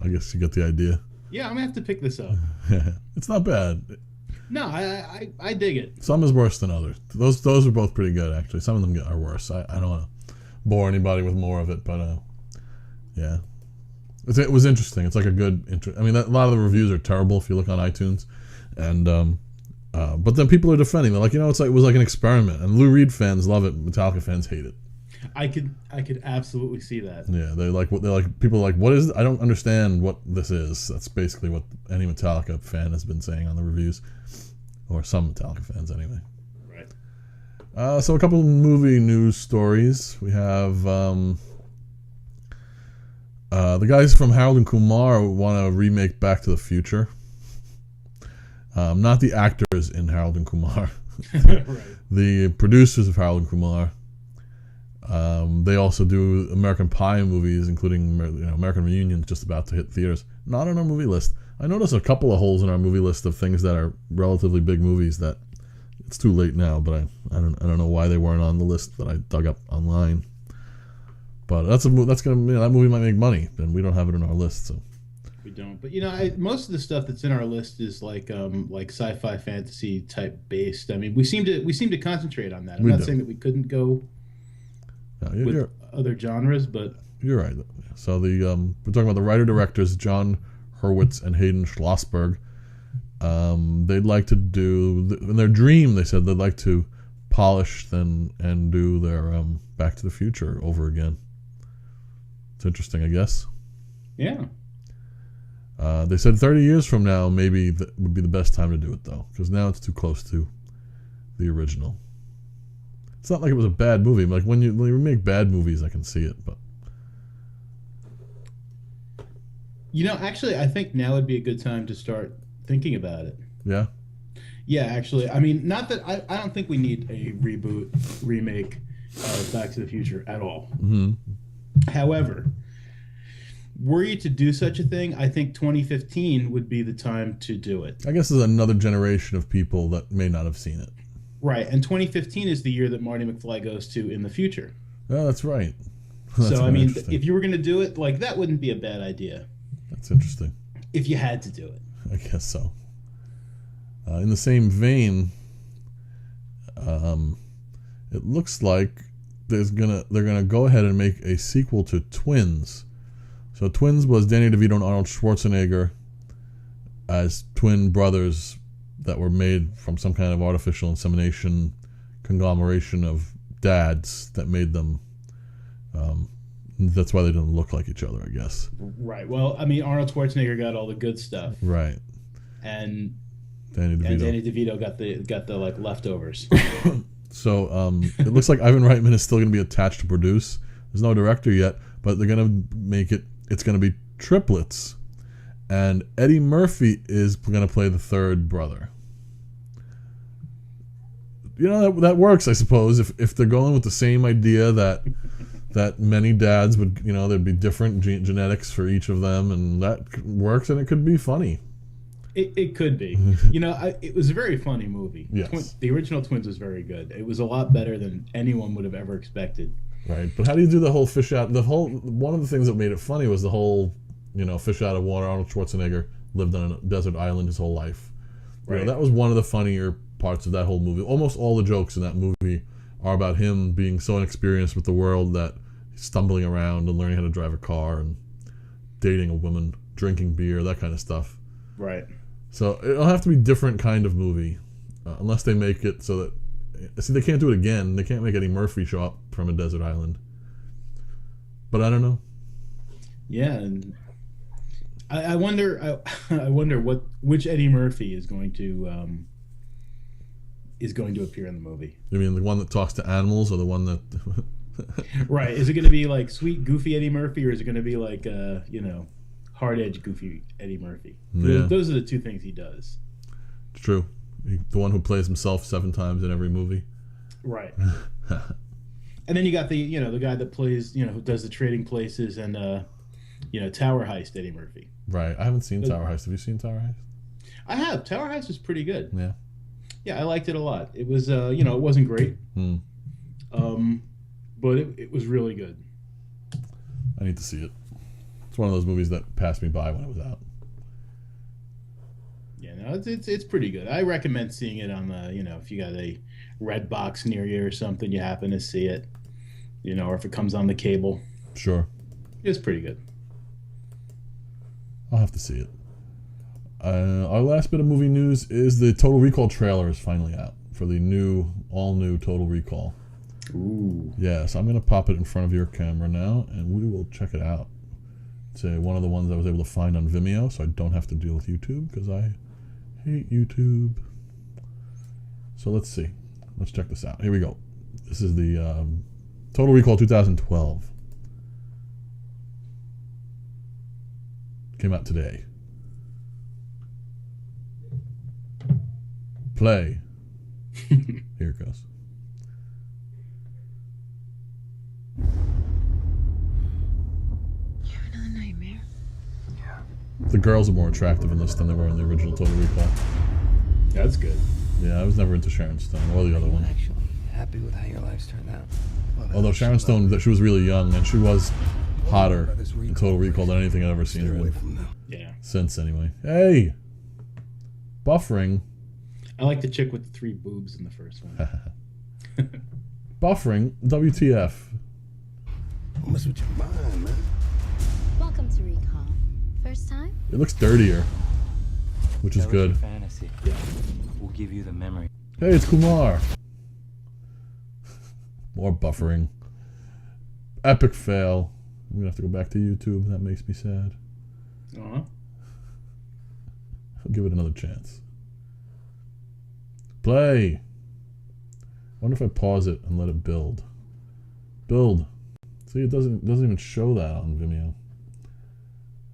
I guess you get the idea. Yeah, I'm gonna have to pick this up. It's not bad. No, I dig it. Some is worse than others. Those are both pretty good, actually. Some of them are worse. I don't want to bore anybody with more of it, but yeah, it was interesting. It's like a good. I mean, a lot of the reviews are terrible if you look on iTunes, and but then people are defending. They're like, it was like an experiment, and Lou Reed fans love it. Metallica fans hate it. I could absolutely see that. Yeah, people are like, what is it? I don't understand what this is. That's basically what any Metallica fan has been saying on the reviews, or some Metallica fans anyway. Right. So a couple of movie news stories. We have the guys from Harold and Kumar want to remake Back to the Future. Not the actors in Harold and Kumar. Right. The producers of Harold and Kumar. They also do American Pie movies, including American Reunion, just about to hit theaters. Not on our movie list. I noticed a couple of holes in our movie list of things that are relatively big movies that it's too late now, but I don't know why they weren't on the list that I dug up online. But that movie might make money, and we don't have it on our list, so. We don't, but most of the stuff that's in our list is like sci-fi fantasy type based. I mean, we seem to concentrate on that. I'm not saying that we couldn't go with other genres, but you're right. So we're talking about the writer-directors John Hurwitz and Hayden Schlossberg. They'd like to do in their dream. They said they'd like to polish and do their Back to the Future over again. It's interesting, I guess. Yeah. They said 30 years from now maybe would be the best time to do it, though, because now it's too close to the original. It's not like it was a bad movie. Like when you make bad movies, I can see it, but actually, I think now would be a good time to start thinking about it. Yeah. Yeah, actually, I mean, not that I don't think we need a remake of Back to the Future at all. Mm-hmm. However, were you to do such a thing, I think 2015 would be the time to do it. I guess there's another generation of people that may not have seen it. Right, and 2015 is the year that Marty McFly goes to in the future. Oh, that's right. That's So, I mean, interesting. if you were going to do it, like, that wouldn't be a bad idea. That's interesting. If you had to do it. I guess so. In the same vein, it looks like they're gonna go ahead and make a sequel to Twins. So Twins was Danny DeVito and Arnold Schwarzenegger as twin brothers that were made from some kind of artificial insemination conglomeration of dads that made them. That's why they didn't look like each other, I guess. Right. Well, I mean, Arnold Schwarzenegger got all the good stuff. Right. And Danny DeVito got the like leftovers. So it looks like Ivan Reitman is still going to be attached to produce. There's no director yet, but they're going to make it. It's going to be triplets, and Eddie Murphy is going to play the third brother. You know, that works, I suppose. If they're going with the same idea that many dads would, you know, there'd be different genetics for each of them, and that works, and it could be funny. It could be. You know, it was a very funny movie. Yes. The original Twins was very good. It was a lot better than anyone would have ever expected. Right, but how do you do the whole fish out? One of the things that made it funny was the whole, you know, fish out of water. Arnold Schwarzenegger lived on a desert island his whole life. Right. You know, that was one of the funnier parts of that whole movie. Almost all the jokes in that movie are about him being so inexperienced with the world that he's stumbling around and learning how to drive a car and dating a woman, drinking beer, that kind of stuff. Right. So it'll have to be a different kind of movie, unless they make it so that. See, they can't do it again. They can't make Eddie Murphy show up from a desert island. But I don't know. Yeah, and I wonder. I wonder which Eddie Murphy is going to appear in the movie. You mean the one that talks to animals, or the one that? Right. Is it going to be like sweet, goofy Eddie Murphy, or is it going to be like you know, hard-edged, goofy Eddie Murphy? Yeah. Those are the two things he does. It's true. The one who plays himself 7 times in every movie. Right. And then you got the guy that plays, you know, who does the Trading Places and you know, Tower Heist, Eddie Murphy. Right. I haven't seen Tower Heist. Have you seen Tower Heist? I have. Tower Heist was pretty good. Yeah. Yeah, I liked it a lot. It was you know, it wasn't great. But it was really good. I need to see it. It's one of those movies that passed me by when it was out. Yeah, no, it's pretty good. I recommend seeing it on the, you know, if you got a red box near you or something, you happen to see it, you know, or if it comes on the cable. Sure. It's pretty good. I'll have to see it. Our last bit of movie news is the Total Recall trailer is finally out for the all new Total Recall. Ooh. Yeah, so I'm going to pop it in front of your camera now, and we will check it out. It's one of the ones I was able to find on Vimeo, so I don't have to deal with YouTube, because I hate YouTube. So let's see. Let's check this out. Here we go. This is the Total Recall 2012. Came out today. Play. Here it goes. You have another nightmare? The girls are more attractive in this than they were in the original Total Recall. That's good. Yeah, I was never into Sharon Stone or the other one. Actually, happy with how your life's turned out. Although Sharon Stone, she was really young, and she was hotter in Total Recall than anything I've ever seen her in. Yeah. Since, anyway. Hey! Buffering. I like the chick with the 3 boobs in the first one. Buffering? WTF? What's with your mind, man? Welcome to Recall. First time? It looks dirtier, which is good. Fantasy. Yeah. We'll give you the memory. Hey, it's Kumar. More buffering. Epic fail. I'm gonna have to go back to YouTube. That makes me sad. Uh-huh. I'll give it another chance. Play. Wonder if I pause it and let it build. Build. See, it doesn't even show that on Vimeo.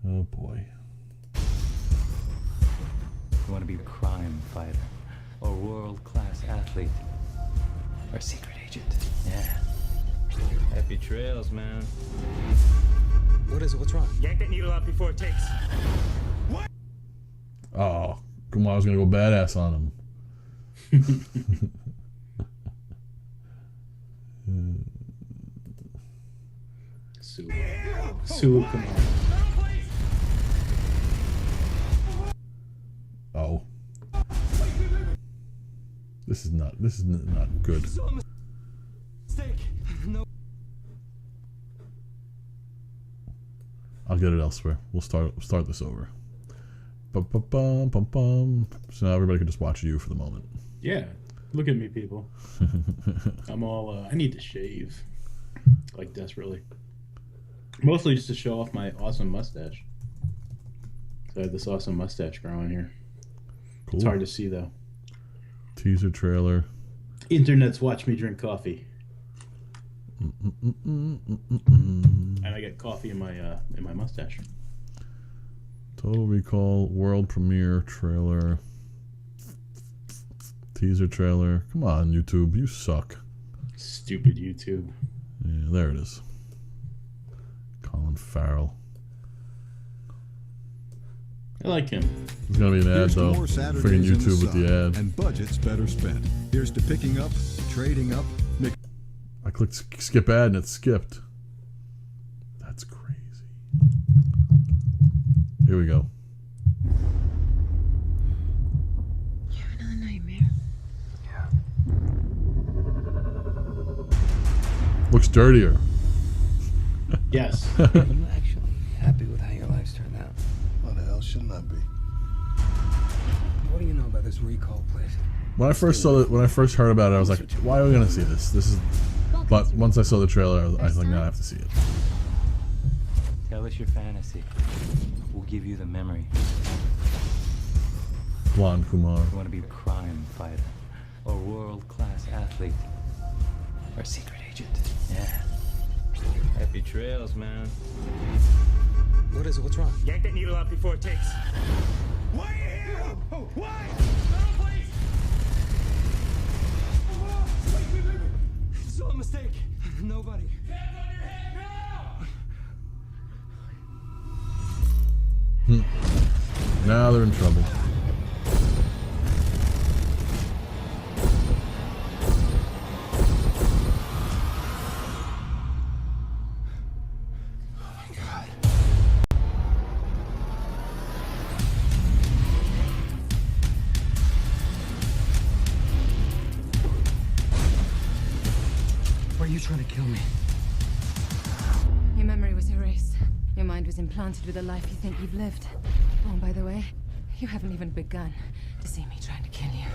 Oh boy. You want to be a crime fighter, or world-class athlete, or secret agent? Yeah. Happy trails, man. What is it? What's wrong? Yank that needle out before it takes. Oh, Kumar's gonna go badass on him. soup. Soup, come on. Oh. This is not good. I'll get it elsewhere. We'll start this over. Bum, bum, bum. So now everybody can just watch you for the moment. Yeah, look at me, people. I'm all. I need to shave, like desperately. Mostly just to show off my awesome mustache. So I have this awesome mustache growing here. Cool. It's hard to see though. Teaser trailer. Internet's watch me drink coffee. And I get coffee in my mustache. Total Recall world premiere trailer. Teaser trailer. Come on, YouTube, you suck. Stupid YouTube. Yeah, there it is. Colin Farrell. I like him. There's gonna be an ad Here's to though. more Saturdays Friggin' in the YouTube with the sun, ad. and budgets better spent. Here's to picking up, trading up. I clicked skip ad and it skipped. That's crazy. Here we go. You have another nightmare? Looks dirtier. Yes. Are you actually happy with how your life's turned out? What the hell shouldn't I be? What do you know about this recall place? When I first heard about it, I was like, "Why are we gonna see this? This is." But once I saw the trailer, I was like, "No, I have to see it." Tell us your fantasy. We'll give you the memory. Blonde Kumar. You want to be a crime fighter, or world-class athlete, or secret agent? Yeah. Happy trails, man. What is it? What's wrong? Yank that needle out before it takes. Why are you here? Oh, why? It's all a mistake. Nobody. Hands on your head now! Now they're in trouble. Why are you trying to kill me? Your memory was erased. Your mind was implanted with a life you think you've lived. Oh, by the way, you haven't even begun to see me trying to kill you.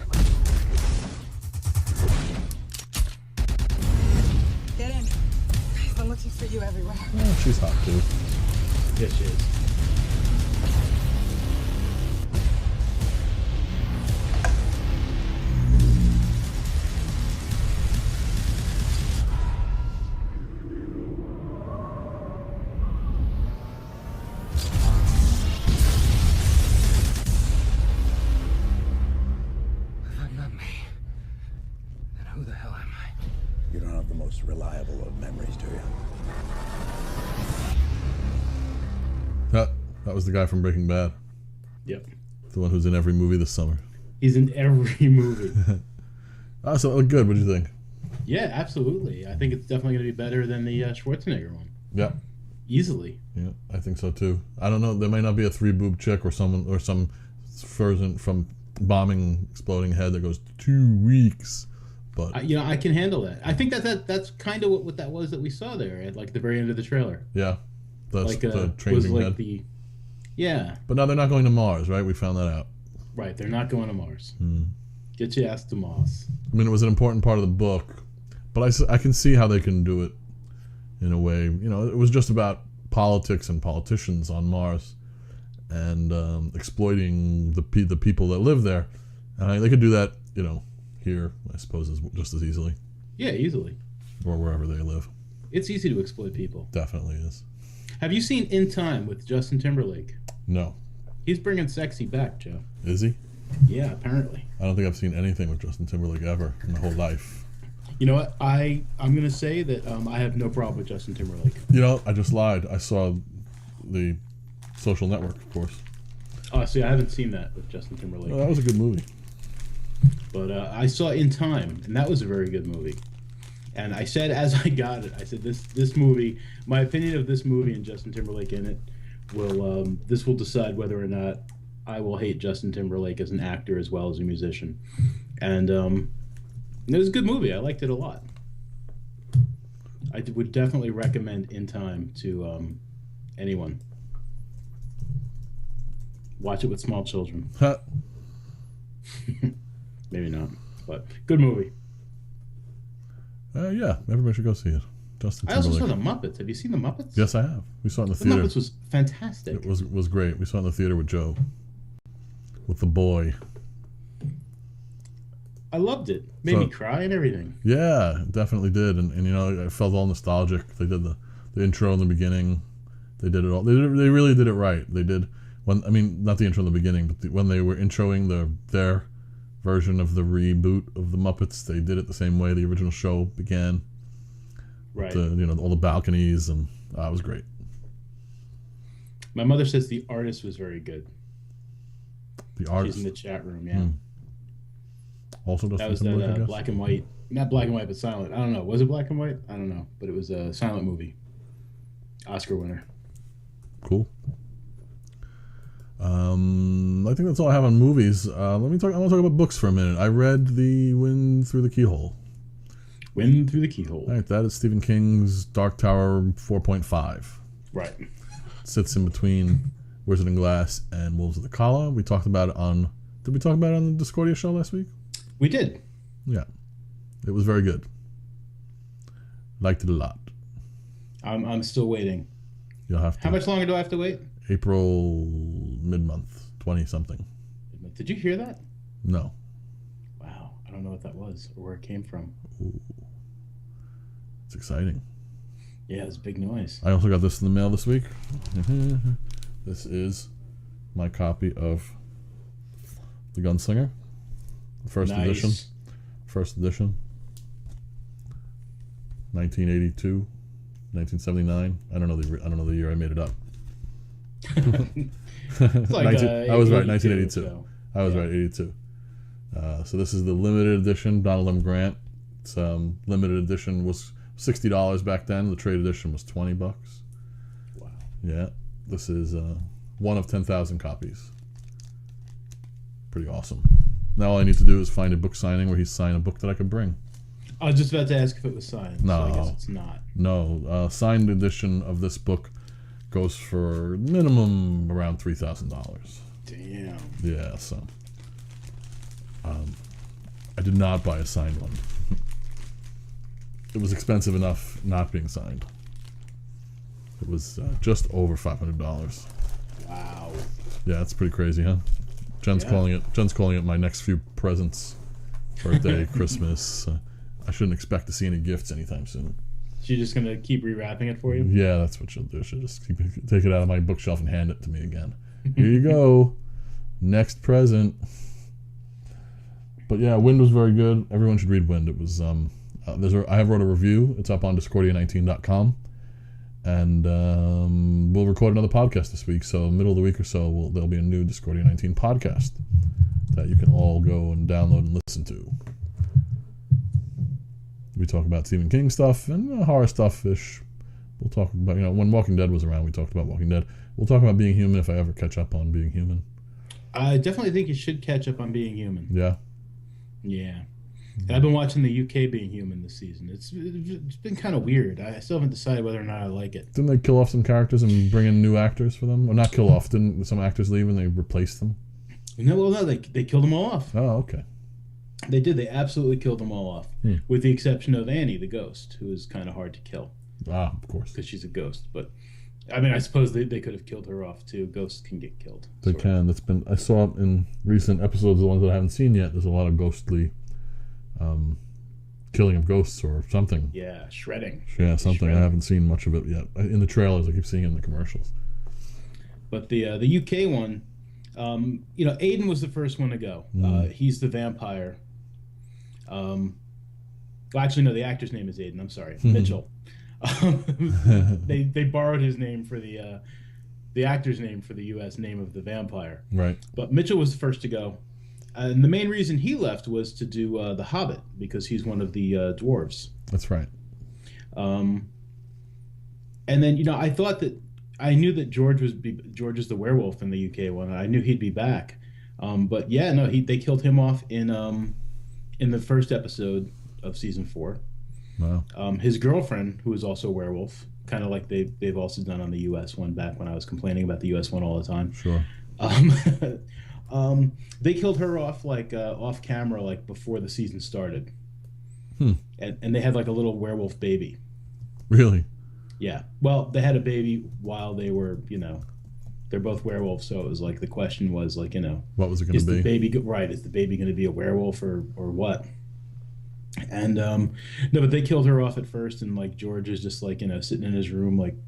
Get in. I'm looking for you everywhere. Oh, she's hot too. Yes, she is. If I'm not me, then who the hell am I? You don't have the most reliable of memories, do you? That was the guy from Breaking Bad. Yep. The one who's in every movie this summer. He's in every movie. Oh, so it looked good. What do you think? Yeah, absolutely. I think it's definitely going to be better than the Schwarzenegger one. Yeah. Easily. Yeah, I think so too. I don't know. There might not be a 3-boob chick or some version from bombing exploding head that goes 2 weeks, but I can handle that. I think that's kind of what that was that we saw there at like the very end of the trailer. yeah, the Was training like head. Yeah. But now they're not going to Mars, right? We found that out. Right, they're not going to Mars. Hmm. Get your ass to Mars. I mean, it was an important part of the book, but I can see how they can do it in a way. You know, it was just about politics and politicians on Mars and exploiting the people that live there. And they could do that, you know, here, I suppose, just as easily. Yeah, easily. Or wherever they live. It's easy to exploit people. Definitely is. Have you seen In Time with Justin Timberlake? No. He's bringing sexy back, Joe. Is he? Yeah, apparently. I don't think I've seen anything with Justin Timberlake ever in my whole life. You know what? I'm going to say that I have no problem with Justin Timberlake. You know, I just lied. I saw the Social Network, of course. Oh, see, I haven't seen that with Justin Timberlake. Oh, that was a good movie. But I saw In Time, and that was a very good movie. And I said as I got it, I said this movie, my opinion of this movie and Justin Timberlake in it will this will decide whether or not I will hate Justin Timberlake as an actor as well as a musician. And it was a good movie. I liked it a lot. I would definitely recommend In Time to anyone. Watch it with small children. Maybe not, but good movie. Yeah, everybody should go see it. Justin I also Timberlake. saw The Muppets. Have you seen The Muppets? Yes, I have. We saw it in the The theater. Muppets was fantastic. It was great. We saw it in the theater with Joe, with the boy. I loved it. Made me cry and everything. Yeah, it definitely did. And you know, I felt all nostalgic. They did the intro in the beginning. They did it all. They really did it right. They did not the intro in the beginning, but when they were introing their version of the reboot of the Muppets, they did it the same way the original show began. Right. All the balconies, and it was great. My mother says the artist was very good. The artist. She's in the chat room, yeah. Also, that was that black and white, not black and white, but silent. I don't know. Was it black and white? I don't know, but it was a silent movie. Oscar winner. Cool. I think that's all I have on movies. I want to talk about books for a minute. I read The Wind Through the Keyhole. Wind Through the Keyhole. All right, that is Stephen King's Dark Tower 4.5. Right. It sits in between Wizard and Glass and Wolves of the Kala. We talked about it on... Did we talk about it on the Discordia show last week? We did. Yeah. It was very good. Liked it a lot. I'm still waiting. You'll have to. How much longer do I have to wait? April mid-month, 20-something. Did you hear that? No. Wow. I don't know what that was or where it came from. Ooh. It's exciting. Yeah, it's a big noise. I also got this in the mail this week. This is my copy of The Gunslinger. First edition. First edition. 1982, 1979. I don't know the year I made it up. I was right, 1982. So, I was right, 82. So this is the limited edition, Donald M. Grant. It's limited edition was $60 back then. The trade edition was $20. Wow. Yeah, this is one of 10,000 copies. Pretty awesome. Now all I need to do is find a book signing where he signed a book that I could bring. I was just about to ask if it was signed. No, so I guess it's not. No, signed edition of this book goes for minimum around $3,000. Damn. Yeah, so I did not buy a signed one. It was expensive enough not being signed. It was just over $500. Wow. Yeah, that's pretty crazy, huh? Jen's calling it my next few presents. Birthday, Christmas. I shouldn't expect to see any gifts anytime soon. She's just gonna keep rewrapping it for you? Yeah, that's what she'll do. She'll just take it out of my bookshelf and hand it to me again. Here you go. Next present. But yeah, Wind was very good. Everyone should read Wind. It was I have wrote a review. It's up on Discordia19.com. And we'll record another podcast this week. So middle of the week or so, there'll be a new Discordia 19 podcast that you can all go and download and listen to. We talk about Stephen King stuff and horror stuff-ish. We'll talk about, when Walking Dead was around, we talked about Walking Dead. We'll talk about Being Human if I ever catch up on Being Human. I definitely think you should catch up on Being Human. Yeah? Yeah. And I've been watching the UK Being Human this season. It's been kind of weird. I still haven't decided whether or not I like it. Didn't they kill off some characters and bring in new actors for them? Or not kill off, didn't some actors leave and they replaced them? No, they killed them all off. Oh, okay. They did. They absolutely killed them all off. With the exception of Annie, the ghost, who is kind of hard to kill. Ah, of course. Because she's a ghost. But, I mean, I suppose they could have killed her off, too. Ghosts can get killed. They can. I saw it in recent episodes, the ones that I haven't seen yet. There's a lot of ghostly killing of ghosts or something. Yeah, shredding. Yeah, something. Shredding. I haven't seen much of it yet. In the trailers, I keep seeing it in the commercials. But the UK one, Aiden was the first one to go. He's the vampire. Well, actually, no, the actor's name is Aiden. I'm sorry, Mitchell. They borrowed his name for the actor's name for the U.S. name of the vampire. Right. But Mitchell was the first to go. And the main reason he left was to do The Hobbit, because he's one of the dwarves. That's right. And then I thought that I knew that George is the werewolf in the UK one. I knew he'd be back. But yeah, no, they killed him off in the first episode of season 4. Wow. His girlfriend, who is also a werewolf, kind of like they've also done on the US one back when I was complaining about the US one all the time. Sure. They killed her off off camera before the season started. And they had a little werewolf baby. Really? Yeah. Well, they had a baby while they were, they're both werewolves, so it was the question was what was it going to be? The baby is the baby going to be a werewolf or what? And no, but they killed her off at first, and George is just sitting in his room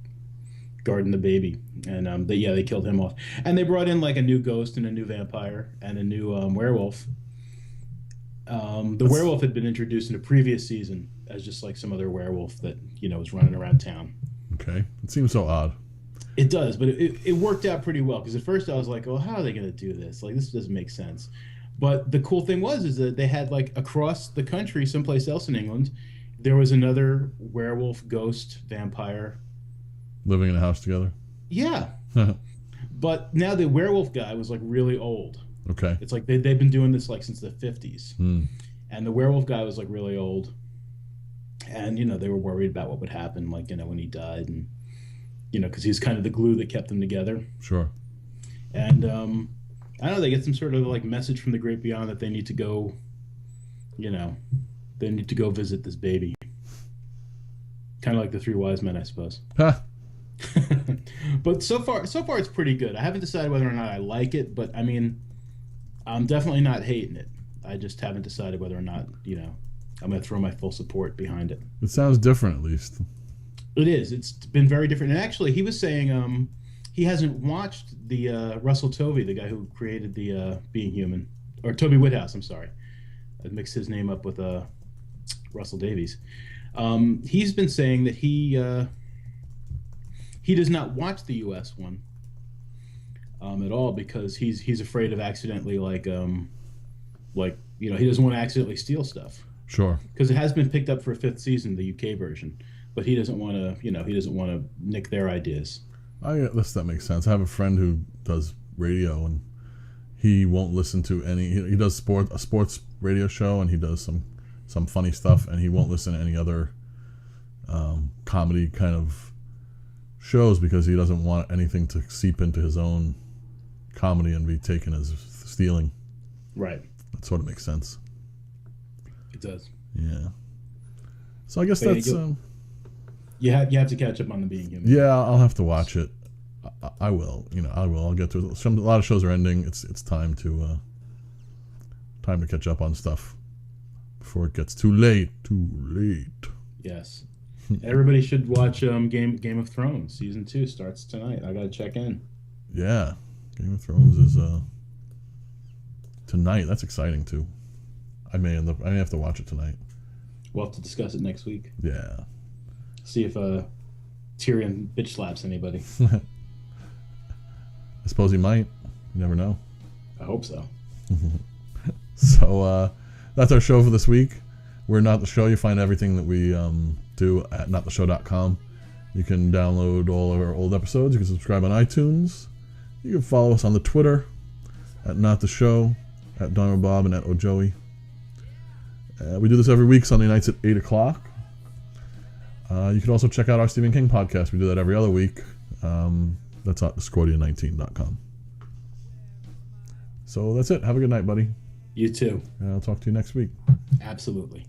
guarding the baby, and they killed him off, and they brought in a new ghost and a new vampire and a new werewolf. The werewolf had been introduced in a previous season as just some other werewolf that was running around town. Okay, it seems so odd. It does, but it worked out pretty well, because at first I was like, oh, how are they going to do this? This doesn't make sense. But the cool thing is that they had across the country, someplace else in England, there was another werewolf, ghost, vampire living in a house together. Yeah. But now the werewolf guy was really old. Okay. It's they've been doing this since the 50s. And the werewolf guy was really old. And they were worried about what would happen when he died, and because he's kind of the glue that kept them together. Sure. And I don't know, they get some sort of message from the great beyond that they need to go, they need to go visit this baby. Kind of like the 3 wise men, I suppose. Huh. But so far it's pretty good. I haven't decided whether or not I like it, but I mean, I'm definitely not hating it. I just haven't decided whether or not, I'm going to throw my full support behind it. It sounds different, at least. It is. It's been very different. And actually, he was saying he hasn't watched the Russell Tovey, the guy who created the Being Human, or Toby Whithouse. I'm sorry, I mixed his name up with Russell Davies. He's been saying that he does not watch the U.S. one at all, because he's afraid of accidentally he doesn't want to accidentally steal stuff. Sure. Because it has been picked up for a 5th season, the UK version, but he doesn't want to nick their ideas. I guess that makes sense. I have a friend who does radio, and he won't listen to any. He does a sports radio show, and he does some funny stuff, and he won't listen to any other comedy kind of shows, because he doesn't want anything to seep into his own comedy and be taken as stealing. Right. That sort of makes sense. It does. Yeah. So I guess that's. You have to catch up on the Being Human. Yeah, I'll have to watch it. I will. I will. I'll get to it. A lot of shows are ending. It's time to catch up on stuff before it gets too late. Too late. Yes. Everybody should watch Game of Thrones. Season 2 starts tonight. I gotta check in. Yeah, Game of Thrones is tonight. That's exciting too. I may have to watch it tonight. We'll have to discuss it next week. Yeah. See if Tyrion bitch slaps anybody. I suppose he might. You never know. I hope so. So that's our show for this week. We're Not The Show. You find everything that we do at nottheshow.com. You can download all of our old episodes. You can subscribe on iTunes. You can follow us on the Twitter at Not The Show, at Donald Bob, and at Ojoey. We do this every week, Sunday nights at 8 o'clock. You can also check out our Stephen King podcast. We do that every other week. That's at Discordia19.com. So that's it. Have a good night, buddy. You too. And I'll talk to you next week. Absolutely.